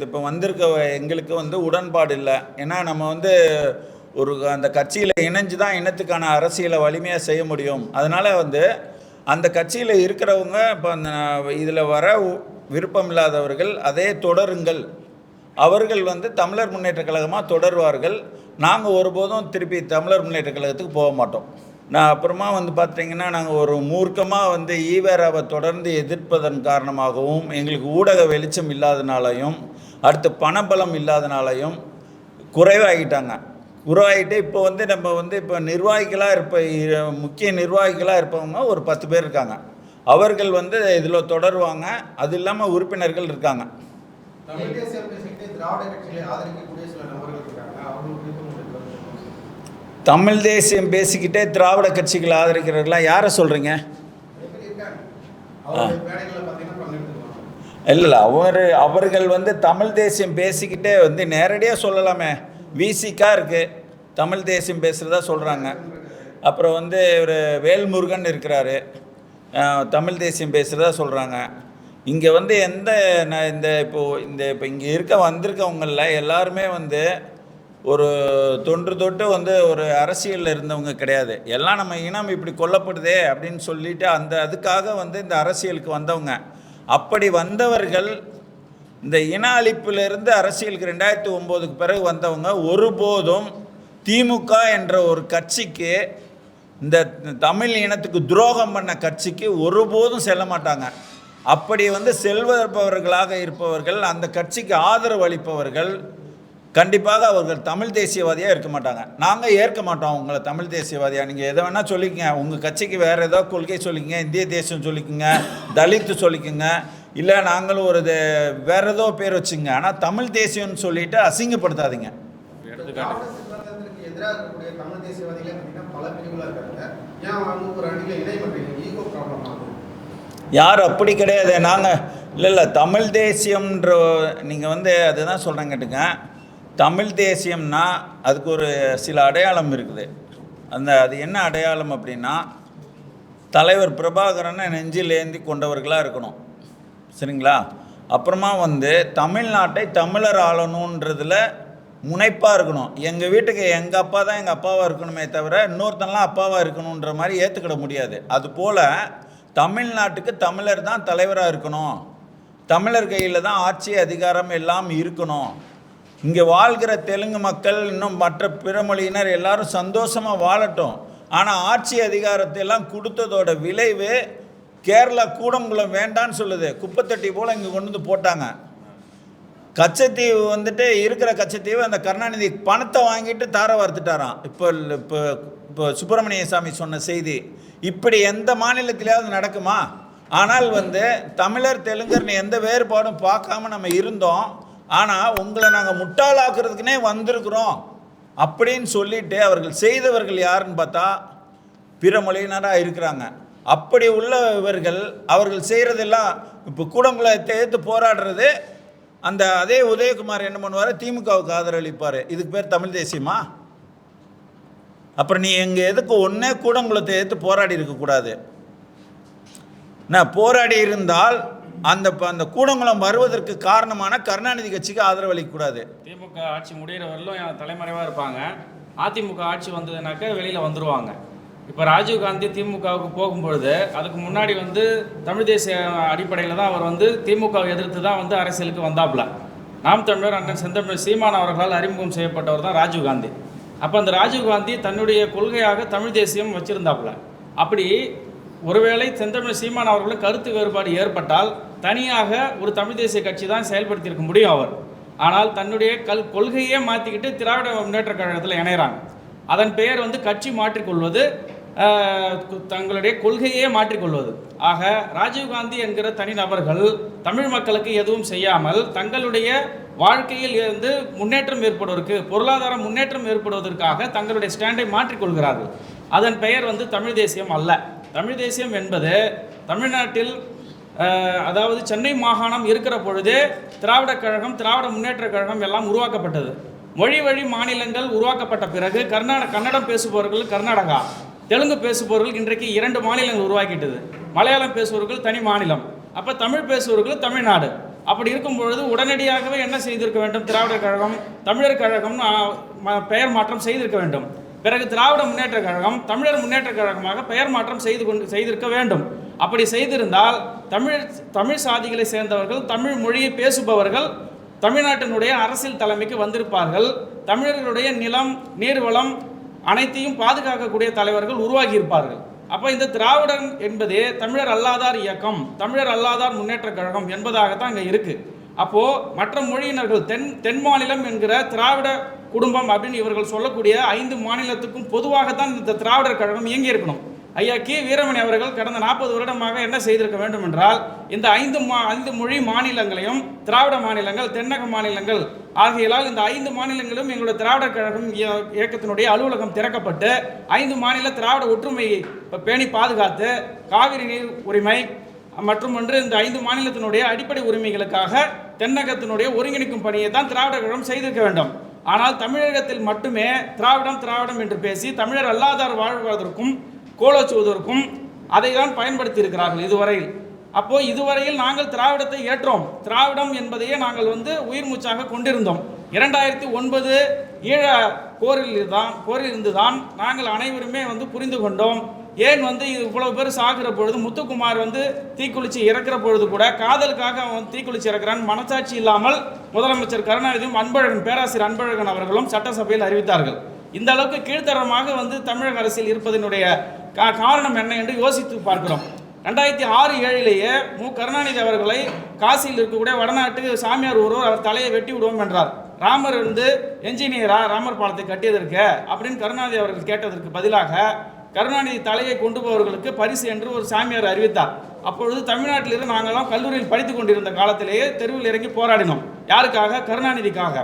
இப்போ வந்திருக்க எங்களுக்கு வந்து உடன்பாடு இல்லை. ஏன்னா நம்ம வந்து அந்த கட்சியில் இணைஞ்சு தான் இனத்துக்கான அரசியலை வலிமையாக செய்ய முடியும். அதனால் வந்து அந்த கட்சியில் இருக்கிறவங்க இப்போ அந்த இதில் வர விருப்பம் இல்லாதவர்கள் அதே தொடருங்கள், அவர்கள் வந்து தமிழர் முன்னேற்ற கழகமாக தொடர்வார்கள். நாங்கள் ஒருபோதும் திருப்பி தமிழர் முன்னேற்ற கழகத்துக்கு போக மாட்டோம். அப்புறமா வந்து பார்த்திங்கன்னா, நாங்கள் ஒரு மூர்க்கமாக வந்து ஈவேராவை தொடர்ந்து எதிர்ப்பதன் காரணமாகவும், எங்களுக்கு ஊடக வெளிச்சம் இல்லாதனாலையும், அடுத்து பணபலம் இல்லாதனாலையும் குறைவாகிட்டாங்க. இப்போ வந்து நம்ம வந்து இப்போ நிர்வாகிகளாக முக்கிய நிர்வாகிகளாக இருப்பவங்க ஒரு 10 பேர் இருக்காங்க. அவர்கள் வந்து இதில் தொடருவாங்க. அது இல்லாமல் உறுப்பினர்கள் இருக்காங்க. தமிழ் தேசியம் பேசிக்கிட்டே திராவிட கட்சிகளை ஆதரிக்கிறவர்களாம் யாரை சொல்கிறீங்க? இல்லை, அவர்கள் வந்து தமிழ் தேசியம் பேசிக்கிட்டே வந்து நேரடியாக சொல்லலாமே. விசிகா இருக்குது, தமிழ் தேசியம் பேசுகிறதா சொல்கிறாங்க. அப்புறம் வந்து ஒரு வேல்முருகன் இருக்கிறாரு, தமிழ் தேசியம் பேசுகிறதா சொல்கிறாங்க. இங்கே வந்து இப்போ இங்கே வந்திருக்கவங்களில் எல்லாருமே வந்து ஒரு தொட்டு வந்து ஒரு அரசியலில் இருந்தவங்க கிடையாது. எல்லாம் நம்ம இனம் இப்படி கொல்லப்படுதே அப்படின்னு சொல்லிட்டு அதுக்காக வந்து இந்த அரசியலுக்கு வந்தவங்க. அப்படி வந்தவர்கள் இந்த இன அழிப்பிலிருந்து அரசியலுக்கு 2009க்கு பிறகு வந்தவங்க ஒருபோதும் திமுக என்ற ஒரு கட்சிக்கு, இந்த தமிழ் இனத்துக்கு துரோகம் பண்ண கட்சிக்கு ஒருபோதும் செல்ல மாட்டாங்க. அப்படி வந்து செல்வதற்களாக இருப்பவர்கள், அந்த கட்சிக்கு ஆதரவு அளிப்பவர்கள் கண்டிப்பாக அவர்கள் தமிழ் தேசியவாதியாக இருக்க மாட்டாங்க. நாங்கள் ஏற்க மாட்டோம் உங்களை தமிழ் தேசியவாதியாக. நீங்கள் எதை வேணால் சொல்லிக்கங்க, உங்கள் கட்சிக்கு வேறு ஏதோ கொள்கை சொல்லிக்கங்க, இந்திய தேசியம் சொல்லிக்கோங்க, தலித்து சொல்லிக்கோங்க, இல்லை நாங்களும் வேறு ஏதோ பேர் வச்சுங்க. ஆனால் தமிழ் தேசியம்னு சொல்லிட்டு அசிங்கப்படுத்தாதீங்க. யார் அப்படி கிடையாது. நாங்கள் இல்லை தமிழ் தேசியம்ன்ற நீங்கள் வந்து அதுதான் சொல்கிறேன் கேட்டுங்க. தமிழ் தேசியம்னா அதுக்கு ஒரு சில அடையாளம் இருக்குது. அது என்ன அடையாளம் அப்படின்னா, தலைவர் பிரபாகரனை நெஞ்சில் ஏந்தி கொண்டவர்களாக இருக்கணும். சரிங்களா? அப்புறமா தமிழ்நாட்டை தமிழர் ஆளணுன்றதில் முனைப்பாக இருக்கணும். எங்கள் வீட்டுக்கு எங்கள் அப்பா தான் எங்கள் அப்பாவாக இருக்கணுமே தவிர இன்னொருத்தனெலாம் அப்பாவாக இருக்கணுன்ற மாதிரி ஏற்றுக்கிட முடியாது. அதுபோல் தமிழ்நாட்டுக்கு தமிழர் தான் தலைவராக இருக்கணும். தமிழர் கையில் தான் ஆட்சி அதிகாரம் எல்லாம் இருக்கணும். இங்கே வாழ்கிற தெலுங்கு மக்கள் இன்னும் மற்ற பிற மொழியினர் எல்லாரும் சந்தோஷமாக வாழட்டும். ஆனால் ஆட்சி அதிகாரத்தை எல்லாம் கொடுத்ததோட விளைவு கேரளா கூடங்குளம் வேண்டான்னு சொல்லுது. குப்பைத்தட்டி போல் இங்கே கொண்டு வந்து போட்டாங்க. கச்சத்தீவு இருக்கிற கச்சத்தீவு அந்த கருணாநிதி பணத்தை வாங்கிட்டு தார வார்த்துட்டாராம். இப்போ சுப்பிரமணிய சாமி சொன்ன செய்தி. இப்படி எந்த மாநிலத்திலேயாவது நடக்குமா? ஆனால் தமிழர் தெலுங்கர்னு எந்த வேறுபாடும் பார்க்காம நம்ம இருந்தோம். ஆனால் உங்களை நாங்கள் முட்டாளாக்குறதுக்குனே வந்திருக்கிறோம் அப்படின்னு சொல்லிட்டு அவர்கள் செய்தவர்கள் யாருன்னு பார்த்தா பிற மொழியினராக இருக்கிறாங்க. அப்படி உள்ளவர்கள் அவர்கள் செய்கிறதெல்லாம் இப்போ கூடங்குளத்தை எடுத்து போராடுறது. அதே உதயகுமார் என்ன பண்ணுவார்? திமுகவுக்கு ஆதரவளிப்பார். இதுக்கு பேர் தமிழ் தேசியமா? அப்புறம் நீ எங்கே எதுக்கு ஒன்றே கூடங்குளத்தை எடுத்து போராடி இருக்கக்கூடாது. நான் போராடி இருந்தால் அந்த கூடங்குளம் வருவதற்கு காரணமான கருணாநிதி கட்சிக்கு ஆதரவளிக்கக்கூடாது. திமுக ஆட்சி முடிகிறவர்களும் தலைமறைவாக இருப்பாங்க. அதிமுக ஆட்சி வந்ததுனாக்க வெளியில் வந்துடுவாங்க. இப்போ ராஜீவ்காந்தி திமுகவுக்கு போகும்பொழுது அதுக்கு முன்னாடி தமிழ் தேசிய அடிப்படையில் தான் அவர் திமுகவை எதிர்த்து தான் அரசியலுக்கு வந்தாப்புல. நாம் தமிழர் அண்ணன் செந்தமிழ் சீமான் அவர்களால் அறிமுகம் செய்யப்பட்டவர் தான் ராஜீவ்காந்தி. அப்போ அந்த ராஜீவ்காந்தி தன்னுடைய கொள்கையாக தமிழ் தேசியம் வச்சுருந்தாப்புல. அப்படி ஒருவேளை செந்தமிழ் சீமான் அவர்களுக்கு கருத்து வேறுபாடு ஏற்பட்டால் தனியாக ஒரு தமிழ் தேசிய கட்சி தான் செயல்படுத்தியிருக்க முடியும் அவர். ஆனால் தன்னுடைய கொள்கையே மாற்றிக்கிட்டு திராவிட முன்னேற்ற கழகத்தில் இணைகிறாங்க. அதன் பெயர் கட்சி மாற்றிக்கொள்வது, தங்களுடைய கொள்கையே மாற்றிக்கொள்வது. ஆக ராஜீவ்காந்தி என்கிற தனிநபர்கள் தமிழ் மக்களுக்கு எதுவும் செய்யாமல் தங்களுடைய வாழ்க்கையில் இருந்து முன்னேற்றம் ஏற்படுவதற்கு, பொருளாதார முன்னேற்றம் ஏற்படுவதற்காக தங்களுடைய ஸ்டாண்டை மாற்றிக்கொள்கிறார்கள். அதன் பெயர் தமிழ் தேசியம் அல்ல. தமிழ் தேசியம் என்பது தமிழ்நாட்டில் அதாவது சென்னை மாகாணம் இருக்கிற பொழுதே திராவிட கழகம், திராவிட முன்னேற்ற கழகம் எல்லாம் உருவாக்கப்பட்டது. மொழி வழி மாநிலங்கள் உருவாக்கப்பட்ட பிறகு கன்னடம் பேசுபவர்கள் கர்நாடகா, தெலுங்கு பேசுபவர்கள் இன்றைக்கு 2 மாநிலங்கள் உருவாக்கிட்டது. மலையாளம் பேசுபவர்கள் தனி மாநிலம். அப்போ தமிழ் பேசுபவர்கள் தமிழ்நாடு. அப்படி இருக்கும் பொழுது உடனடியாகவே என்ன செய்திருக்க வேண்டும்? திராவிட கழகம் தமிழர் கழகம்னு பெயர் மாற்றம் செய்திருக்க வேண்டும். பிறகு திராவிட முன்னேற்ற கழகம் தமிழர் முன்னேற்ற கழகமாக பெயர் மாற்றம் செய்திருக்க வேண்டும். அப்படி செய்திருந்தால் தமிழ் சாதிகளை சேர்ந்தவர்கள், தமிழ் மொழியை பேசுபவர்கள் தமிழ்நாட்டினுடைய அரசியல் தலைமைக்கு வந்திருப்பார்கள். தமிழர்களுடைய நிலம், நீர்வளம் அனைத்தையும் பாதுகாக்கக்கூடிய தலைவர்கள் உருவாகியிருப்பார்கள். அப்போ இந்த திராவிடன் என்பதே தமிழர் அல்லாதார் இயக்கம், தமிழர் அல்லாதார் முன்னேற்ற கழகம் என்பதாகத்தான் இங்கே இருக்குது. அப்போது மற்ற மொழியினர்கள் தென் மாநிலம் என்கிற திராவிட குடும்பம் அப்படின்னு இவர்கள் சொல்லக்கூடிய 5 மாநிலத்துக்கும் பொதுவாகத்தான் இந்த திராவிடர் கழகம் இயங்கி இருக்கணும். ஐயா கி வீரமணி அவர்கள் கடந்த 40 வருடமாக என்ன செய்திருக்க வேண்டும் என்றால், இந்த 5 மொழி மாநிலங்களையும் திராவிட மாநிலங்கள், தென்னக மாநிலங்கள் ஆகியலால் இந்த 5 மாநிலங்களும் எங்களுடைய திராவிடர் கழகம் இயக்கத்தினுடைய அலுவலகம் திறக்கப்பட்டு 5 மாநில திராவிட ஒற்றுமையை பேணி பாதுகாத்து காவிரி நீர் உரிமை மற்றும் இந்த 5 மாநிலத்தினுடைய அடிப்படை உரிமைகளுக்காக தென்னகத்தினுடைய ஒருங்கிணைக்கும் பணியை தான் திராவிட கழகம் செய்திருக்க வேண்டும். ஆனால் தமிழகத்தில் மட்டுமே திராவிடம் என்று பேசி தமிழர் அல்லாதார் வாழ்வதற்கும் கோலோச்சுவதற்கும் அதை தான் பயன்படுத்தி இருக்கிறார்கள் இதுவரையில். அப்போது இதுவரையில் நாங்கள் திராவிடத்தை ஏற்றோம். திராவிடம் என்பதையே நாங்கள் உயிர் மூச்சாக கொண்டிருந்தோம். 2009 ஈழ போரிலிருந்து தான் நாங்கள் அனைவருமே புரிந்து கொண்டோம். ஏன் இவ்வளவு பேர் சாகிற பொழுது, முத்துக்குமார் தீக்குளிச்சு இறக்குற பொழுது கூட காதலுக்காக அவன் தீக்குளிச்சு இறக்குறான் மனசாட்சி இல்லாமல் முதலமைச்சர் கருணாநிதியும் பேராசிரியர் அன்பழகன் அவர்களும் சட்டசபையில் அறிவித்தார்கள். இந்த அளவுக்கு கீழ்த்தரமாக தமிழக அரசியல் இருப்பதனுடைய காரணம் என்ன என்று யோசித்து பார்க்கிறோம். 2006-7 மு கருணாநிதி அவர்களை காசியில் இருக்கக்கூடிய வடநாட்டு சாமியார் ஒருவர் அவர் தலையை வெட்டி விடுவோம் என்றார். ராமர் என்ஜினியரா ராமர் பாலத்தை கட்டியதற்கு அப்படின்னு கருணாநிதி அவர்கள் கேட்டதற்கு பதிலாக கருணாநிதி தலையை கொண்டு போவர்களுக்கு பரிசு என்று ஒரு சாமியார் அறிவித்தார். அப்பொழுது தமிழ்நாட்டிலிருந்து நாங்களாம் கல்லூரியில் படித்து கொண்டிருந்த காலத்திலேயே தெருவில் இறங்கி போராடினோம். யாருக்காக? கருணாநிதிக்காக.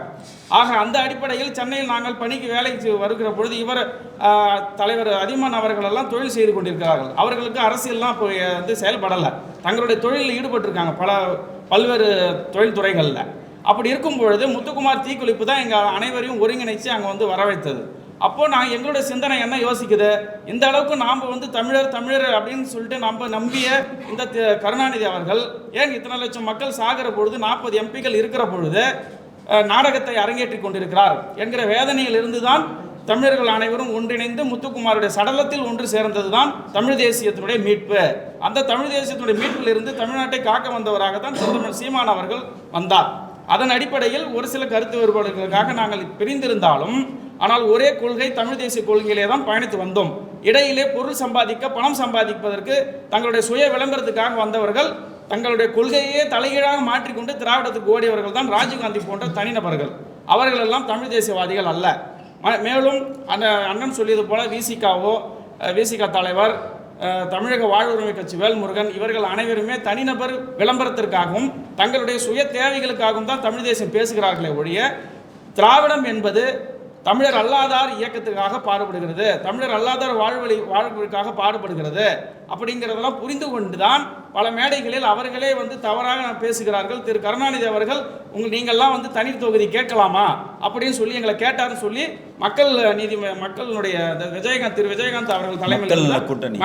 ஆக அந்த அடிப்படையில் சென்னையில் நாங்கள் பணிக்கு வேலைக்கு வருகிற பொழுது இவர் தலைவர் அதிமன் அவர்களெல்லாம் தொழில் செய்து கொண்டிருக்கிறார்கள். அவர்களுக்கு அரசியல்லாம் செயல்படலை, தங்களுடைய தொழிலில் ஈடுபட்டிருக்காங்க பல்வேறு தொழில்துறைகளில். அப்படி இருக்கும் பொழுது முத்துக்குமார் தீக்குளிப்பு தான் எங்கள் அனைவரையும் ஒருங்கிணைச்சு அங்கே வர வைத்தது. அப்போது நான் எங்களுடைய சிந்தனை என்ன யோசிக்குது, இந்த அளவுக்கு நாம் வந்து தமிழர் அப்படின்னு சொல்லிட்டு நம்ம நம்பிய இந்த கருணாநிதி அவர்கள் ஏன் இத்தனை லட்சம் மக்கள் சாகிற பொழுது 40 எம்பிக்கள் இருக்கிற பொழுது நாடகத்தை அரங்கேற்றி கொண்டிருக்கிறார் என்கிற வேதனையிலிருந்து தான் தமிழர்கள் அனைவரும் ஒன்றிணைந்து முத்துக்குமாருடைய சடலத்தில் ஒன்று சேர்ந்தது தான் தமிழ் தேசியத்தினுடைய மீட்பு. அந்த தமிழ் தேசியத்தினுடைய மீட்பிலிருந்து தமிழ்நாட்டை காக்க வந்தவராக தான் செந்தமிழ் சீமான் அவர்கள் வந்தார். அதன் அடிப்படையில் ஒரு சில கருத்து வேறுபாடுகளுக்காக நாங்கள் பிரிந்திருந்தாலும் ஆனால் ஒரே கொள்கை தமிழ் தேசிய கொள்கையிலே தான் பயணித்து வந்தோம். இடையிலே பொருள் சம்பாதிக்க பணம் சம்பாதிப்பதற்கு தங்களுடைய சுய விளம்பரத்துக்காக வந்தவர்கள் தங்களுடைய கொள்கையே தலைகீழாக மாற்றிக்கொண்டு திராவிடத்துக்கு ஓடியவர்கள் தான் ராஜீவ்காந்தி போன்ற தனிநபர்கள். அவர்கள் எல்லாம் தமிழ் தேசியவாதிகள் அல்ல. மேலும் அண்ணன் சொல்லியது போல விசிகா தலைவர், தமிழக வாழ்வுரிமை கட்சி வேல்முருகன் இவர்கள் அனைவருமே தனிநபர் விளம்பரத்திற்காகவும் தங்களுடைய சுய தேவைகளுக்காகவும் தான் தமிழ் தேசியம் பேசுகிறார்களே ஒழிய திராவிடம் என்பது தமிழர் அல்லாதார் இயக்கத்துக்காக பாடுபடுகிறது, தமிழர் அல்லாதார் வாழ்வுக்காக பாடுபடுகிறது அப்படிங்கிறதெல்லாம் புரிந்து கொண்டு தான் பல மேடைகளில் அவர்களே வந்து தவறாக பேசுகிறார்கள். திரு கருணாநிதி அவர்கள் நீங்கள்லாம் வந்து தனி தொகுதி கேட்கலாமா அப்படின்னு சொல்லி எங்களை கேட்டார்னு சொல்லி மக்களுடைய திரு விஜயகாந்த் அவர்கள் தலைமையில்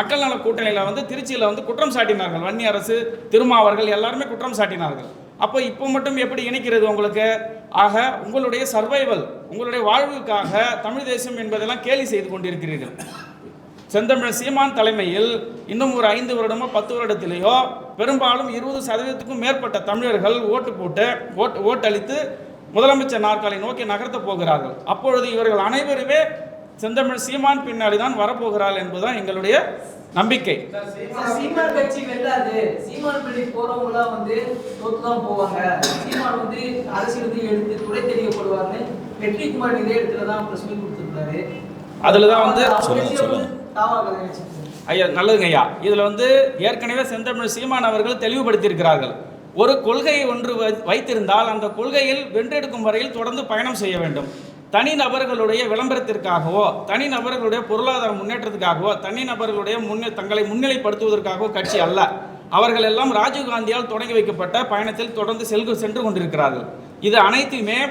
மக்கள் நல கூட்டணியில் வந்து திருச்சியில் வந்து குற்றம் சாட்டினார்கள். வன்னி அரசு, திருமாவர்கள் எல்லாருமே குற்றம் சாட்டினார்கள். அப்போ இப்போ மட்டும் எப்படி இணைக்கிறது உங்களுக்கு? ஆக உங்களுடைய சர்வைவல், உங்களுடைய வாழ்வுக்காக தமிழ் தேசம் என்பதெல்லாம் கேலி செய்து கொண்டிருக்கிறீர்கள். செந்தமிழ் சீமான் தலைமையில் இன்னும் ஒரு 5 வருடமோ 10 வருடத்திலேயோ பெரும்பாலும் 20% மேற்பட்ட தமிழர்கள் ஓட்டளித்து முதலமைச்சர் நாற்காலை நோக்கி நகர்த்த போகிறார்கள். அப்பொழுது இவர்கள் அனைவருமே செந்தமிழ் சீமான் பின்னாடி தான் வரப்போகிறார்கள் என்பதுதான் எங்களுடைய நம்பிக்கை. சீமான் கட்சி வெல்லாது, சீமான் பிள்ளை போறவங்க வந்து தோத்துதான் போவாங்க, சீமான் வந்து அரசியல் எடுத்து துறை தெரியப்படுவார்னு வெற்றிக்குமார் இதே இடத்துல தான் பிரஸ் மீட் கொடுத்துருக்காரு. அதுல தான் வந்து ஐயா நல்லதுங்க ஐயா. இதுல வந்து ஏற்கனவே செந்தமிழ் சீமான் அவர்கள் தெளிவுபடுத்தியிருக்கிறார்கள். ஒரு கொள்கையை ஒன்று வைத்திருந்தால் அந்த கொள்கையில் வென்றெடுக்கும் வரையில் தொடர்ந்து பயணம் செய்ய வேண்டும். தனிநபர்களுடைய விளம்பரத்திற்காகவோ தனிநபர்களுடைய பொருளாதார முன்னேற்றத்துக்காகவோ தனிநபர்களுடைய தங்களை முன்னிலைப்படுத்துவதற்காகவோ கட்சி அல்ல. அவர்கள் எல்லாம் ராஜீவ்காந்தியால் தொடங்கி வைக்கப்பட்ட பயணத்தில் தொடர்ந்து சென்று கொண்டிருக்கிறார்கள். இது அனைத்துமே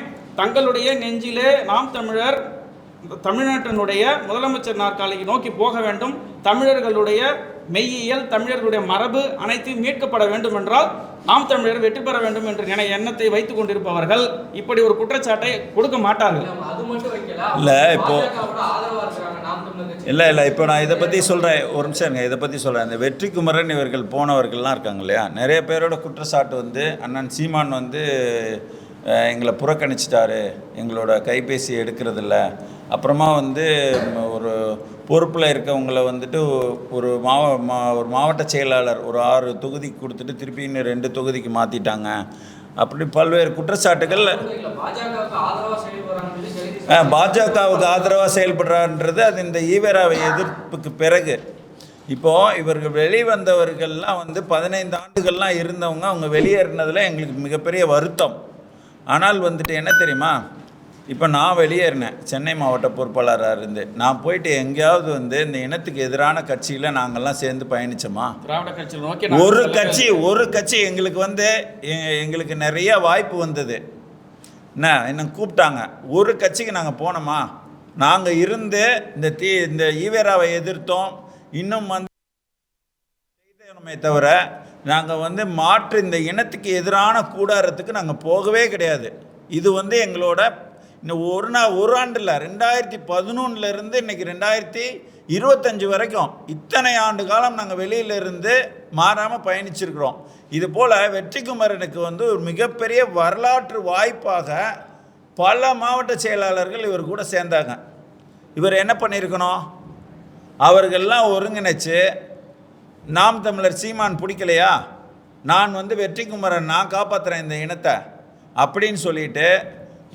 தங்களுடைய நெஞ்சிலே நாம் தமிழர் தமிழ்நாட்டினுடைய முதலமைச்சர் நாற்காலியை நோக்கி போக வேண்டும், தமிழர்களுடைய மெய்யியல் தமிழர்களுடைய மரபு அனைத்தையும் மீட்கப்பட வேண்டும் என்றால் நாம் தமிழர் வெற்றி பெற வேண்டும் என்ற எண்ணத்தை வைத்துக் கொண்டிருப்பவர்கள் இப்படி ஒரு குற்றச்சாட்டை கொடுக்க மாட்டார்கள். இப்போ நான் இதை பற்றி சொல்கிறேன், ஒரு நிமிஷம் இதை பற்றி சொல்கிறேன். இந்த வெற்றிக்குமரன் இவர்கள் போனவர்கள்லாம் இருக்காங்க இல்லையா, நிறைய பேரோட குற்றச்சாட்டு வந்து அண்ணன் சீமான் வந்து எங்களை புறக்கணிச்சிட்டாரு, எங்களோட கைபேசி எடுக்கிறதில்ல, அப்புறமா வந்து ஒரு பொறுப்பில் இருக்கவங்களை வந்துட்டு ஒரு மாவட்ட செயலாளர் ஒரு 6 தொகுதிக்கு கொடுத்துட்டு திருப்பி இன்னும் 2 தொகுதிக்கு மாற்றிட்டாங்க, அப்படி பல்வேறு குற்றச்சாட்டுகள். பாஜகவுக்கு ஆதரவாக செயல்படுறான்றது அது இந்த ஈவேராவை எதிர்ப்புக்கு பிறகு. இப்போது இவர்கள் வெளிவந்தவர்கள்லாம் வந்து 15 ஆண்டுகள்லாம் இருந்தவங்க, அவங்க வெளியேறினதில் எங்களுக்கு மிகப்பெரிய வருத்தம். ஆனால் வந்துட்டு என்ன தெரியுமா, இப்போ நான் வெளியேறினேன் சென்னை மாவட்ட பொறுப்பாளராக இருந்து. நான் போயிட்டு எங்கேயாவது வந்து இந்த இனத்துக்கு எதிரான கட்சியில் நாங்கள்லாம் சேர்ந்து பயணித்தோமா? ஒரு கட்சி எங்களுக்கு வந்து எங்களுக்கு நிறைய வாய்ப்பு வந்தது, என்ன கூப்பிட்டாங்க, ஒரு கட்சிக்கு நாங்கள் போனோமா? நாங்கள் இருந்து இந்த ஈவேராவை எதிர்த்தோம், இன்னும் வந்து செய்தோமே தவிர நாங்கள் வந்து மாற்று இந்த இனத்துக்கு எதிரான கூடாரத்துக்கு நாங்கள் போகவே கிடையாது. இது வந்து எங்களோட இன்னும் ஒரு ஆண்டு இல்லை, 2011 இன்றைக்கி 2025 வரைக்கும் இத்தனை ஆண்டு காலம் நாங்கள் வெளியிலிருந்து மாறாமல் பயணிச்சிருக்கிறோம். இது போல் வெற்றிக்குமரனுக்கு வந்து ஒரு மிகப்பெரிய வரலாற்று வாய்ப்பாக பல மாவட்ட செயலாளர்கள் இவர் கூட சேர்ந்தாங்க. இவர் என்ன பண்ணியிருக்கணும், அவர்கள்லாம் ஒருங்கிணைச்சு நாம் தமிழர் சீமான் பிடிக்கலையா, நான் வந்து வெற்றிக்குமரன் நான் காப்பாற்றுறேன் இந்த இனத்தை அப்படின்னு சொல்லிட்டு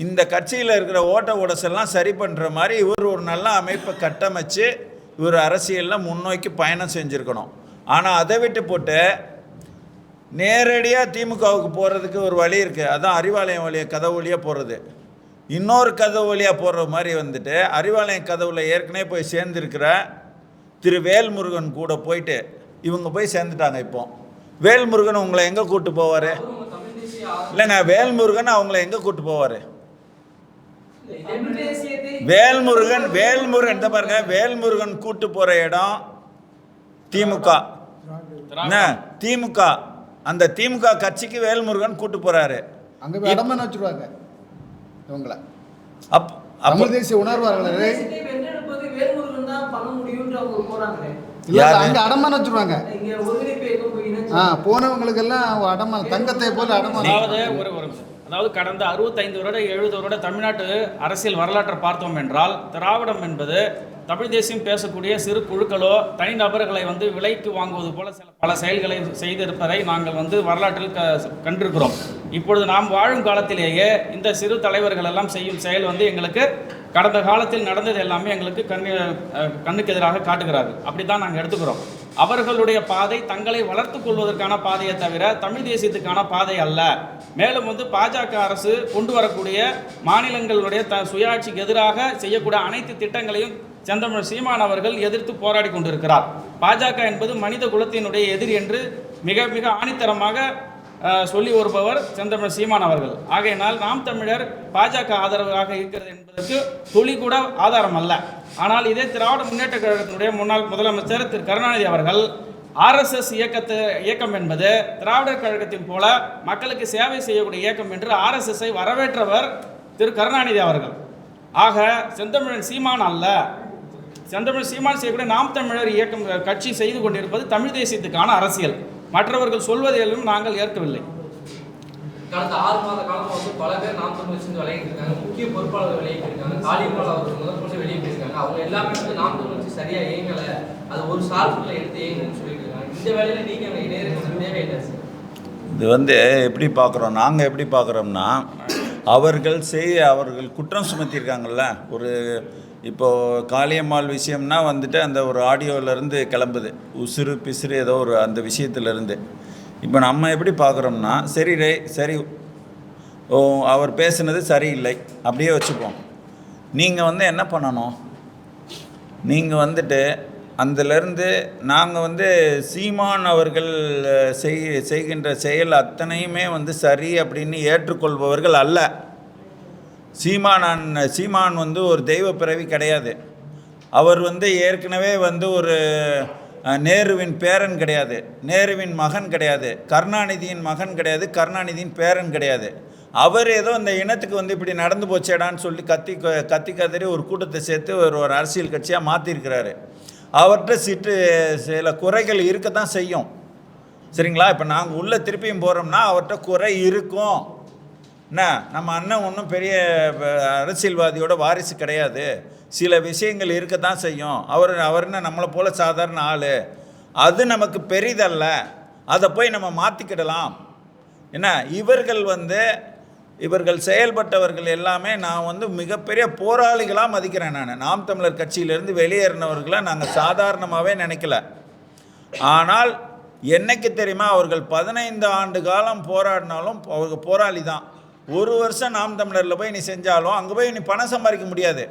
இந்த கட்சியில் இருக்கிற ஓட்ட உடசெல்லாம் சரி பண்ணுற மாதிரி இவர் ஒரு நல்ல அமைப்பை கட்டமைச்சு இவர் அரசியலில் முன்னோக்கி பயணம் செஞ்சுருக்கணும். ஆனால் அதை விட்டு போட்டு நேரடியாக திமுகவுக்கு போகிறதுக்கு ஒரு வழி இருக்குது, அதுதான் அறிவாலயம் வழியாக கதவு வழியாக போகிறது. இன்னொரு கதவு வழியாக போடுற மாதிரி வந்துட்டு அறிவாலயம் கதவுல ஏற்கனவே போய் சேர்ந்துருக்கிற திரு வேல்முருகன் கூட போயிட்டு இவங்க போய் சேர்ந்துட்டாங்க. இப்போ வேல்முருகன் உங்களை எங்கே கூப்பிட்டு போவார்? இல்லைங்க, வேல்முருகன் அவங்கள எங்கே கூப்பிட்டு போவார்? வேல்முருகன் இந்த பாருங்க, வேல்முருகன் கூட்டு போற இடம் திமுக. என்ன திமுக, அந்த திமுக கட்சிக்கு வேல்முருகன் கூட்டு போறாரு. அங்க போய் அடமான வச்சிருவாங்க இவங்கள. தமிழ் தேசிய உணர்வாளர்கள் வென்றெடுப்பது வேல்முருகன் தான் பண்ண முடியும்னு அவங்க போறாங்களே. இல்ல அங்க அடமான வச்சிருவாங்க. இங்க ஒருங்கிணைப்பு இயக்கம் போய் போனவங்களுக்கு எல்லாம் அடமான தங்கத்தை போல அடமான. அதாவது கடந்த 65 வருட 70 வருட தமிழ்நாட்டு அரசியல் வரலாற்றை பார்த்தோம் என்றால், திராவிடம் என்பது தமிழ் தேசியம் பேசக்கூடிய சிறு குழுக்களோ தனிநபர்களை வந்து விலைக்கு வாங்குவது போல பல செயல்களை செய்திருப்பதை நாங்கள் வந்து வரலாற்றில் கண்டிருக்கிறோம். இப்பொழுது நாம் வாழும் காலத்திலேயே இந்த சிறு தலைவர்கள் எல்லாம் செய்யும் செயல் வந்து எங்களுக்கு கடந்த காலத்தில் நடந்தது எல்லாமே எங்களுக்கு கண்ணுக்கு எதிராக காட்டுகிறார்கள். அப்படி தான் நாங்கள் எடுத்துக்கிறோம். அவர்களுடைய பாதை தங்களை வளர்த்து கொள்வதற்கான பாதையை தவிர தமிழ் தேசியத்துக்கான பாதை அல்ல. மேலும் வந்து பாஜக அரசு கொண்டு வரக்கூடிய மாநிலங்களுடைய சுயாட்சிக்கு எதிராக செய்யக்கூடிய அனைத்து திட்டங்களையும் செந்தமிழ் சீமான் அவர்கள் எதிர்த்து போராடி கொண்டிருக்கிறார். பாஜக என்பது மனித குலத்தினுடைய எதிரி என்று மிக மிக ஆணித்தரமாக சொல்லி வருபவர் செந்தமிழ் சீமான் அவர்கள். ஆகையினால் நாம் தமிழர் பாஜக ஆதரவாக இருக்கிறது என்பதற்கு துளி கூட ஆதாரம் அல்ல. ஆனால் இதே திராவிட முன்னேற்ற கழகத்தினுடைய முன்னாள் முதலமைச்சர் திரு கருணாநிதி அவர்கள் RSS இயக்கம் என்பது திராவிடர் கழகத்தின் போல மக்களுக்கு சேவை செய்யக்கூடிய இயக்கம் என்று RSSஐ வரவேற்றவர் திரு கருணாநிதி அவர்கள். ஆக செந்தமிழன் சீமான் அல்ல, செந்தமிழ் சீமான் செய்யக்கூடிய நாம் தமிழர் இயக்கம் கட்சி செய்து கொண்டிருப்பது தமிழ் தேசியத்துக்கான அரசியல். மற்றவர்கள் சொல்வதையும் நாங்கள் ஏற்கவில்லை. கடந்த 6 மாத காலமாக வந்து பல பேர் நாம் தமிழ் சேர்ந்து விளையாட்டு இருக்காங்க. முக்கிய பொறுப்பாளர்கள் விளையாட்டு இருக்காங்க. காளியம்மாள் அவர்கள் முதற்கொண்டு வெளியே இருக்காங்க. அவங்க எல்லாமே வந்து நாம் தமிழ் சரியா இயங்கலை, அது ஒரு சார்பில் எடுத்து இயங்குன்னு சொல்லிட்டு இருக்காங்க. இந்த வேலையில நீங்க இணையருக்கு தேவை இல்லை சார். இது வந்து எப்படி பார்க்குறோம், நாங்கள் எப்படி பார்க்குறோம்னா, அவர்கள் குற்றம் சுமத்தியிருக்காங்கல்ல. ஒரு இப்போது காளியம்மாள் விஷயம்னா வந்துட்டு அந்த ஒரு ஆடியோவிலேருந்து கிளம்புது, உசுறு பிசுறு ஏதோ ஒரு அந்த விஷயத்துலேருந்து. இப்போ நம்ம எப்படி பார்க்குறோம்னா, சரி அவர் பேசுனது சரியில்லை அப்படியே வச்சுப்போம். நீங்கள் வந்து என்ன பண்ணணும், நீங்கள் வந்துட்டு அதிலிருந்து நாங்கள் வந்து சீமான் அவர்கள் செய்கின்ற செயல் அத்தனையுமே வந்து சரி அப்படின்னு ஏற்றுக்கொள்பவர்கள் அல்ல. சீமான் வந்து ஒரு தெய்வ பிறவி கிடையாது. அவர் வந்து ஏற்கனவே வந்து ஒரு நேருவின் பேரன் கிடையாது, நேருவின் மகன் கிடையாது, கருணாநிதியின் மகன் கிடையாது, கருணாநிதியின் பேரன் கிடையாது. அவர் ஏதோ இந்த இனத்துக்கு வந்து இப்படி நடந்து போச்சேடான்னு சொல்லி கத்தி கதறி ஒரு கூட்டத்தை சேர்த்து ஒரு அரசியல் கட்சியாக மாற்றிருக்கிறாரு. அவர்கிட்ட சில குறைகள் இருக்க தான் செய்யும், சரிங்களா? இப்போ நாங்கள் உள்ளே திருப்பியும் போகிறோம்னா அவர்கிட்ட குறை இருக்கும். என்ன, நம்ம அண்ணன் ஒன்றும் பெரிய அரசியல்வாதியோட வாரிசு கிடையாது, சில விஷயங்கள் இருக்க தான் செய்யும். அவர்னு நம்மளை போல சாதாரண ஆள், அது நமக்கு பெரிதல்ல, அதை போய் நம்ம மாற்றிக்கிடலாம். என்ன, இவர்கள் செயல்பட்டவர்கள் எல்லாமே நான் வந்து மிகப்பெரிய போராளிகளாக மதிக்கிறேன். நாம் தமிழர் கட்சியிலேருந்து வெளியேறினவர்களை நாங்கள் சாதாரணமாகவே நினைக்கல. ஆனால் என்னைக்கு தெரியுமா, அவர்கள் 15 ஆண்டு காலம் போராடினாலும் அவங்க போராளி தான். 1 வருஷம் நாம் தமிழரில் போய் நீ செஞ்சாலும் அங்கே போய் நீ பணம் சம்பாதிக்க முடியாது.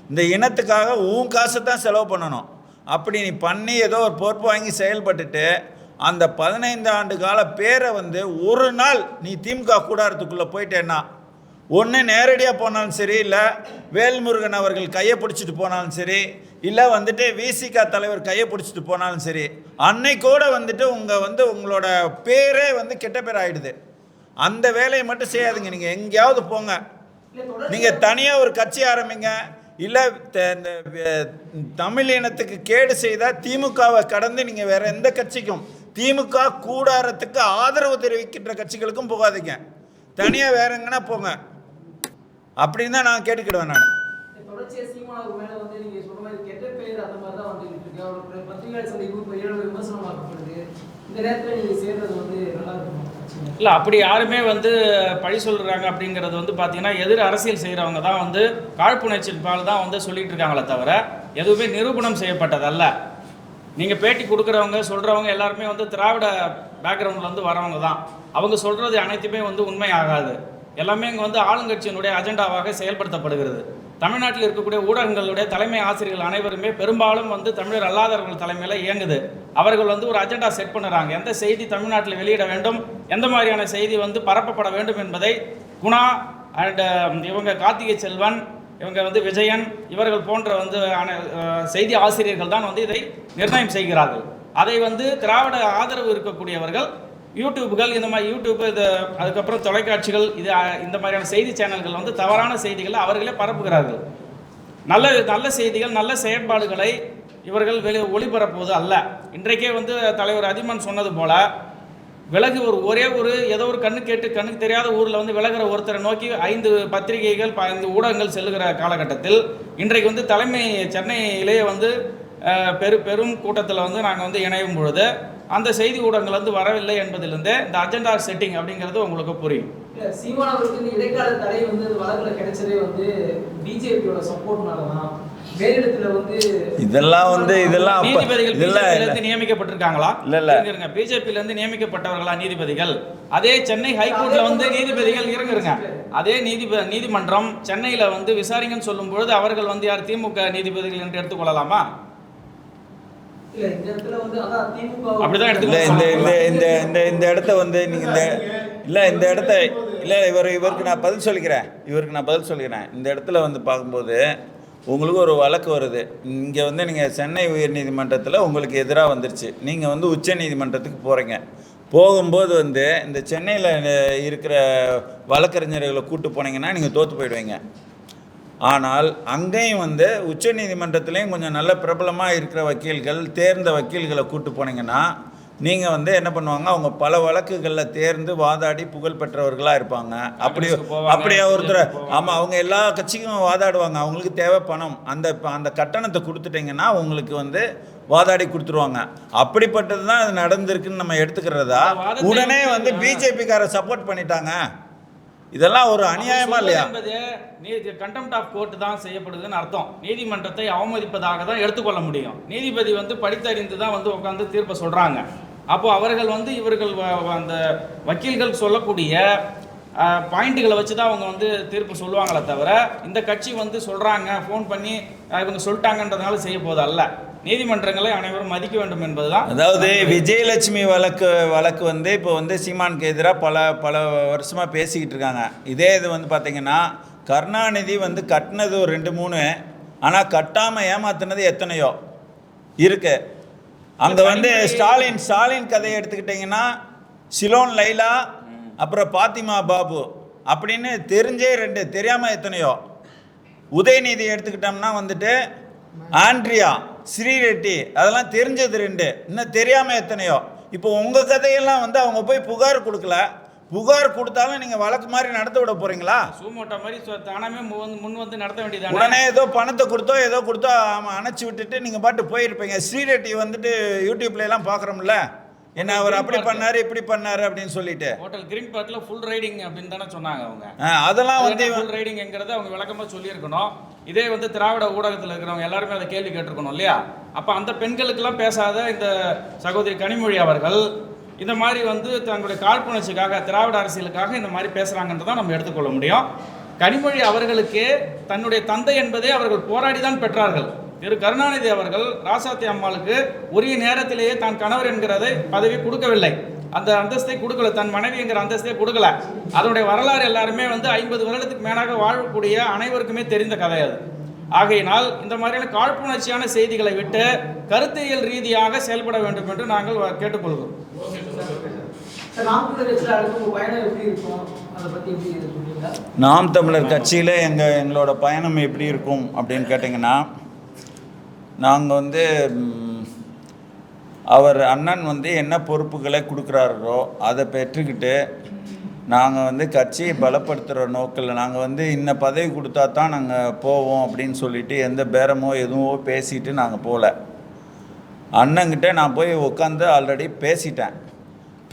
இந்த இனத்துக்காக உன் காசை தான் செலவு பண்ணணும். அப்படி நீ பண்ணி ஏதோ ஒரு பொறுப்பு வாங்கி செயல்பட்டுட்டு அந்த 15 ஆண்டு கால பேரை வந்து ஒரு நாள் நீ திமுக கூடாரத்துக்குள்ளே போயிட்டேன்னா, ஒன்று நேரடியாக போனாலும் சரி, இல்லை வேல்முருகன் அவர்கள் கையை பிடிச்சிட்டு போனாலும் சரி, இல்லை வந்துட்டு விசிக தலைவர் கையை பிடிச்சிட்டு போனாலும் சரி, அன்னைக்கூட வந்துட்டு உங்களோட பேரே வந்து கெட்ட பேர் ஆகிடுது. அந்த வேலையை மட்டும் செய்யாதுங்க. நீங்கள் எங்கேயாவது போங்க, நீங்கள் தனியாக ஒரு கட்சி ஆரம்பிங்க, இல்லை தமிழ் இனத்துக்கு கேடு செய்தால் திமுகவை கடந்து நீங்கள் வேறு எந்த கட்சிக்கும், திமுக கூடாரத்துக்கு ஆதரவு தெரிவிக்கின்ற கட்சிகளுக்கும் போகாதீங்க, தனியாக வேற எங்கன்னா போங்க அப்படின்னு தான் நான் கேட்டுக்கிடுவேன். நான் தொடர்ச்சியாக சீமான் அவர் மேலே வந்து நீங்கள் சொல்ற மாதிரி கெட்ட பேர் அந்த மாதிரி தான் வந்துட்டு இருக்கு. அவருடைய பத்திரிகை சந்திப்பு விமர்சனமாக்கப்படுது. இந்த நேரத்தில் நீங்கள் சேர்றது வந்து நல்லா இருக்கும். இல்லை, அப்படி யாருமே வந்து பழி சொல்கிறாங்க அப்படிங்கிறது வந்து பார்த்தீங்கன்னா எதிர் அரசியல் செய்கிறவங்க தான் வந்து காழ்ப்புணர்ச்சியின் பால் தான் வந்து சொல்லிட்டு இருக்காங்களே தவிர எதுவுமே நிரூபணம் செய்யப்பட்டதல்ல. நீங்கள் பேட்டி கொடுக்குறவங்க சொல்கிறவங்க எல்லாருமே வந்து திராவிட பேக்ரவுண்ட்லேருந்து வரவங்க தான். அவங்க சொல்கிறது அனைத்துமே வந்து உண்மை ஆகாது. எல்லாமே இங்கே வந்து ஆளுங்கட்சியினுடைய அஜெண்டாவாக செயல்படுத்தப்படுகிறது. தமிழ்நாட்டில் இருக்கக்கூடிய ஊடகங்களுடைய தலைமை ஆசிரியர்கள் அனைவருமே பெரும்பாலும் வந்து தமிழர் அல்லாதவர்கள் தலைமையில் இயங்குது. அவர்கள் வந்து ஒரு அஜெண்டா செட் பண்ணுறாங்க, எந்த செய்தி தமிழ்நாட்டில் வெளியிட வேண்டும், எந்த மாதிரியான செய்தி வந்து பரப்பப்பட வேண்டும் என்பதை குணா அண்ட் இவங்க கார்த்திகை செல்வன் இவங்க வந்து விஜயன் இவர்கள் போன்ற வந்து செய்தி ஆசிரியர்கள் தான் வந்து இதை நிர்ணயம் செய்கிறார்கள். அதை வந்து திராவிட ஆதரவு இருக்கக்கூடியவர்கள் யூடியூப்கள் இந்த மாதிரி யூடியூப் இது அதுக்கப்புறம் தொலைக்காட்சிகள் இது இந்த மாதிரியான செய்தி சேனல்கள் வந்து தவறான செய்திகளை அவர்களே பரப்புகிறார்கள். நல்ல செய்திகள் நல்ல செயற்பாடுகளை இவர்கள் ஒளிபரப்புவது அல்ல. இன்றைக்கே வந்து தலைவர் அதிமன் சொன்னது போல விலகு ஒரே ஏதோ ஒரு கண்ணுக்கு தெரியாத ஊரில் வந்து விலகிற ஒருத்தரை நோக்கி 5 பத்திரிகைகள் 5 ஊடகங்கள் செல்லுகிற காலகட்டத்தில் இன்றைக்கு வந்து தலைமை சென்னையிலேயே வந்து பெரும் கூட்டத்தில் வந்து நாங்கள் வந்து இணையும் பொழுது அந்த செய்தி ஊடகங்கள் வந்து வரவில்லை என்பதிலிருந்து இந்த அஜெண்டா செட்டிங் அப்படிங்கிறது உங்களுக்கு புரியும். சீமான் அவருக்கு இந்த இடைக்கால தடை வந்து வழக்குல கிடைச்சதே வந்து பிஜேபியோட சப்போர்ட்னால தான். இதெல்லாம் நீதிபதிகள் நியமிக்கப்பட்டிருக்காங்களா? இல்ல பிஜேபியில இருந்து நியமிக்கப்பட்டவர்களா நீதிபதிகள்? அதே சென்னை ஹைகோர்ட்ல வந்து நீதிபதிகள் இருங்க அதே நீதிமன்றம் சென்னையில வந்து விசாரிங்கன்னு சொல்லும் பொழுது அவர்கள் வந்து யார் திமுக நீதிபதிகள் என்று எடுத்துக்கொள்ளலாமா? அப்படிதான் இந்த இடத்த வந்து நீங்க இந்த இடத்த இவருக்கு நான் பதில் சொல்லிக்கிறேன். இந்த இடத்துல வந்து பார்க்கும்போது உங்களுக்கு ஒரு வழக்கு வருது. இங்கே வந்து நீங்கள் சென்னை உயர்நீதிமன்றத்தில் உங்களுக்கு எதிராக வந்துருச்சு. நீங்கள் வந்து உச்ச நீதிமன்றத்துக்கு போகிறீங்க. போகும்போது வந்து இந்த சென்னையில் இருக்கிற வழக்கறிஞர்களை கூப்பிட்டு போனீங்கன்னா நீங்கள் தோற்று போயிடுவீங்க. ஆனால் அங்கேயும் வந்து உச்ச நீதிமன்றத்துலேயும் கொஞ்சம் நல்ல பிரபலமாக இருக்கிற வக்கீல்கள் தேர்ந்த வக்கீல்களை கூப்பிட்டு போனீங்கன்னா நீங்கள் வந்து என்ன பண்ணுவாங்க, அவங்க பல வழக்குகளில் தேர்ந்து வாதாடி புகழ் பெற்றவர்களாக இருப்பாங்க. அப்படியே ஒருத்தர் ஆமாம் அவங்க எல்லா கட்சிக்கும் வாதாடுவாங்க. அவங்களுக்கு தேவை பணம். அந்த கட்டணத்தை கொடுத்துட்டிங்கன்னா உங்களுக்கு வந்து வாதாடி கொடுத்துருவாங்க. அப்படிப்பட்டது தான் அது நடந்திருக்குன்னு நம்ம எடுத்துக்கிறதா? உடனே வந்து பிஜேபிக்கார சப்போர்ட் பண்ணிட்டாங்க. இதெல்லாம் ஒரு அநியாயமா இல்லையா? கண்டெம்ட் ஆஃப் கோர்ட் தான் செய்யப்படுதுன்னு அர்த்தம். நீதிமன்றத்தை அவமதிப்பதாக தான் எடுத்துக்கொள்ள முடியும். நீதிபதி வந்து படித்தறிந்து தான் வந்து உட்காந்து தீர்ப்பை சொல்றாங்க. அப்போ அவர்கள் வந்து இவர்கள் அந்த வக்கீல்கள் சொல்லக்கூடிய பாயிண்ட்டுகளை வச்சு தான் அவங்க வந்து தீர்ப்பு சொல்லுவாங்களே தவிர இந்த கட்சி வந்து சொல்றாங்க ஃபோன் பண்ணி இவங்க சொல்லிட்டாங்கன்றதுனால செய்ய போது அல்ல. நீதிமன்றங்களை அனைவரும் மதிக்க வேண்டும் என்பதுதான். அதாவது விஜயலட்சுமி வழக்கு வந்து இப்போ வந்து சீமானுக்கு எதிராக பல வருஷமாக பேசிக்கிட்டு இருக்காங்க. இதே இது வந்து பார்த்தீங்கன்னா கருணாநிதி வந்து கட்டினது ஒரு 2-3, ஆனால் கட்டாமல் ஏமாத்தினது எத்தனையோ இருக்கு. அங்கே வந்து ஸ்டாலின் கதையை எடுத்துக்கிட்டிங்கன்னா சிலோன் லைலா அப்புறம் பாத்திமா பாபு அப்படின்னு தெரிஞ்சே 2, தெரியாமல் எத்தனையோ. உதயநிதி எடுத்துக்கிட்டோம்னா வந்துட்டு ஆண்ட்ரியா ஸ்ரீரெட்டி அதெல்லாம் தெரிஞ்சது 2, இன்னும் தெரியாமல் எத்தனையோ. இப்போ உங்கள் கதையெல்லாம் வந்து அவங்க போய் புகார் கொடுக்கல. புகார் கொடுத்தாலும் நீங்கள் வழக்கு மாதிரி நடத்த விட போகிறீங்களா? சூமோட்டா மாதிரி தானாமே முன் வந்து நடத்த வேண்டியது. உடனே ஏதோ பணத்தை கொடுத்தோ அணைச்சி விட்டுட்டு நீங்கள் பாட்டு போயிருப்பீங்க. ஸ்ரீரெட்டி வந்துட்டு யூடியூப்லாம் பார்க்குறோம்ல, என்ன அவர் அப்படி பண்ணாரு இப்படி பண்ணாரு அப்படின்னு சொல்லிட்டு ஹோட்டல் கிரீன் பார்க்ல ஃபுல் ரைடிங் அப்படின்னு தானே சொன்னாங்க அவங்க. அதெல்லாம் வந்து ஃபுல் ரைடிங்ங்கிறத அவங்க விளக்கமாக சொல்லியிருக்கணும். இதே வந்து திராவிட ஊடகத்தில் இருக்கிறவங்க எல்லாருமே அதை கேள்வி கேட்டிருக்கணும் இல்லையா? அப்போ அந்த பெண்களுக்கெல்லாம் பேசாத இந்த சகோதரி கனிமொழி அவர்கள் இந்த மாதிரி வந்து தங்களுடைய காழ்ப்புணர்ச்சிக்காக திராவிட அரசியலுக்காக இந்த மாதிரி பேசுகிறாங்கன்றதான் நம்ம எடுத்துக்கொள்ள முடியும். கனிமொழி அவர்களுக்கு தன்னுடைய தந்தை என்பதே அவர்கள் போராடி தான் பெற்றார்கள். திரு கருணாநிதி அவர்கள் ராசாத்தி அம்மாளுக்கு உரிய நேரத்திலேயே தான் கணவர் என்கிறதை பதவி கொடுக்கவில்லை. அந்த அந்தஸ்தை கொடுக்கல, தன் மனைவி என்கிற அந்தஸ்தை கொடுக்கல. அதனுடைய வரலாறு எல்லாருமே வந்து 50 வருடத்துக்கு மேலாக வாழக்கூடிய அனைவருக்குமே தெரிந்த கதை அது. ஆகையினால் இந்த மாதிரியான காழ்ப்புணர்ச்சியான செய்திகளை விட்டு கருத்தியல் ரீதியாக செயல்பட வேண்டும் என்று நாங்கள் கேட்டுக்கொள்கிறோம். நாம் தமிழர் கட்சியில் எங்களோட பயணம் எப்படி இருக்கும் அப்படின்னு கேட்டிங்கன்னா, நாங்கள் வந்து அவர் அண்ணன் வந்து என்ன பொறுப்புகளை கொடுக்குறாரோ அதை பெற்றுக்கிட்டு நாங்கள் வந்து கட்சியை பலப்படுத்துகிற நோக்கில் நாங்கள் வந்து இன்ன பதவி கொடுத்தா தான் நாங்கள் போவோம் அப்படின்னு சொல்லிட்டு எந்த பேரமோ எதுவும் பேசிட்டு நாங்கள் போகல. அண்ணங்கிட்ட நான் போய் உட்காந்து ஆல்ரெடி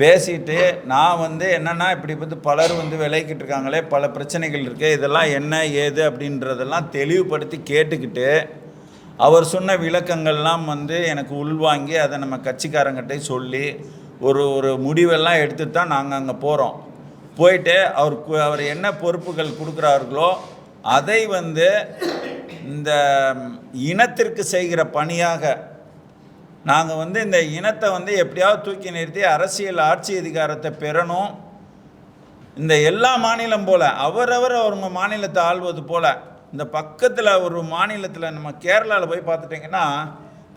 பேசிட்டு நான் வந்து என்னென்னா இப்படி வந்து பலர் வந்து விளைக்கிட்டு இருக்காங்களே, பல பிரச்சனைகள் இருக்குது, இதெல்லாம் என்ன ஏது அப்படின்றதெல்லாம் தெளிவுபடுத்தி கேட்டுக்கிட்டு அவர் சொன்ன விளக்கங்கள்லாம் வந்து எனக்கு உள்வாங்கி அதை நம்ம கட்சிக்காரங்கிட்ட சொல்லி ஒரு முடிவெல்லாம் எடுத்து தான் நாங்கள் அங்கே போகிறோம். போயிட்டு அவர் என்ன பொறுப்புகள் கொடுக்குறார்களோ அதை வந்து இந்த இனத்திற்கு செய்கிற பணியாக நாங்கள் வந்து இந்த இனத்தை வந்து எப்படியாவது தூக்கி நிறுத்தி அரசியல் ஆட்சி அதிகாரத்தை பெறணும். இந்த எல்லா மாநிலம் போல் அவரவர் அவங்க மாநிலத்தை ஆள்வது போல் இந்த பக்கத்தில் ஒரு மாநிலத்தில் நம்ம கேரளாவில் போய் பார்த்துட்டிங்கன்னா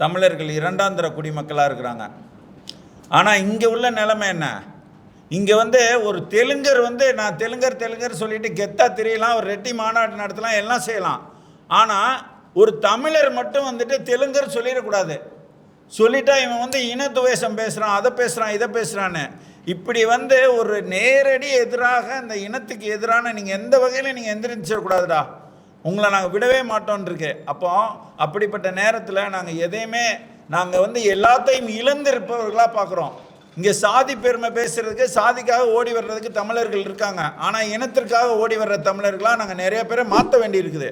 தமிழர்கள் இரண்டாந்தர குடிமக்களாக இருக்கிறாங்க. ஆனால் இங்கே உள்ள நிலைமை என்ன? இங்கே வந்து ஒரு தெலுங்கர் வந்து நான் தெலுங்கர் சொல்லிட்டு கெத்தாக தெரியலாம், ஒரு ரெட்டி மாநாடு நடத்தலாம், எல்லாம் செய்யலாம். ஆனால் ஒரு தமிழர் மட்டும் வந்துட்டு தெலுங்கர் சொல்லிடக்கூடாது. சொல்லிட்டா இவன் வந்து இனத்துவேஷம் பேசுகிறான், அதை பேசுகிறான், இதை பேசுகிறான்னு. இப்படி வந்து ஒரு நேரடி எதிராக இந்த இனத்துக்கு எதிரான நீங்கள் எந்த வகையிலும் நீங்கள் எந்திரிச்சிடக்கூடாதுடா, உங்களை நாங்கள் விடவே மாட்டோன்ருக்கு. அப்போ அப்படிப்பட்ட நேரத்தில் நாங்கள் எதையுமே நாங்கள் வந்து எல்லாத்தையும் இழந்திருப்பவர்களாக பார்க்குறோம். இங்கே சாதி பெருமை பேசுகிறதுக்கு, சாதிக்காக ஓடி வர்றதுக்கு தமிழர்கள் இருக்காங்க. ஆனால் இனத்திற்காக ஓடி வர்ற தமிழர்களாக நாங்கள் நிறைய பேரை மாற்ற வேண்டியிருக்குது.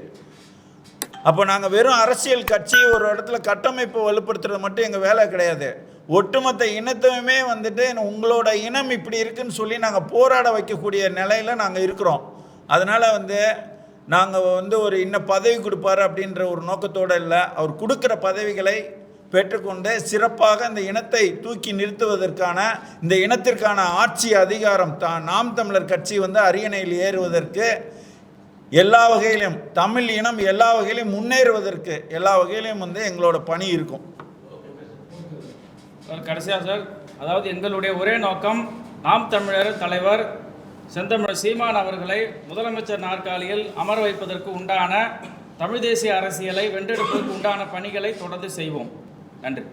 அப்போ நாங்கள் வெறும் அரசியல் கட்சி ஒரு இடத்துல கட்டமைப்பு வலுப்படுத்துறது மட்டும் எங்கள் வேலை கிடையாது. ஒட்டுமொத்த இனத்தையுமே வந்துட்டு உங்களோட இனம் இப்படி இருக்குன்னு சொல்லி நாங்கள் போராட வைக்கக்கூடிய நிலையில் நாங்கள் இருக்கிறோம். அதனால் வந்து நாங்கள் வந்து ஒரு இன்னும் பதவி கொடுப்பாரு அப்படின்ற ஒரு நோக்கத்தோடு இல்லை, அவர் கொடுக்குற பதவிகளை பெற்றுக்கொண்டு சிறப்பாக இந்த இனத்தை தூக்கி நிறுத்துவதற்கான, இந்த இனத்திற்கான ஆட்சி அதிகாரம் நாம் தமிழர் கட்சி வந்து அரியணையில் ஏறுவதற்கு எல்லா வகையிலும், தமிழ் இனம் எல்லா வகையிலும் முன்னேறுவதற்கு எல்லா வகையிலையும் வந்து எங்களோட பணி இருக்கும். கடைசியாக சார், அதாவது எங்களுடைய ஒரே நோக்கம் நாம் தமிழர் தலைவர் செந்தமிழர் சீமான் அவர்களை முதலமைச்சர் நாற்காலியில் அமர வைப்பதற்கு உண்டான தமிழ் தேசிய அரசியலை வென்றெடுப்பதற்கு உண்டான பணிகளை தொடர்ந்து செய்வோம். நன்றி.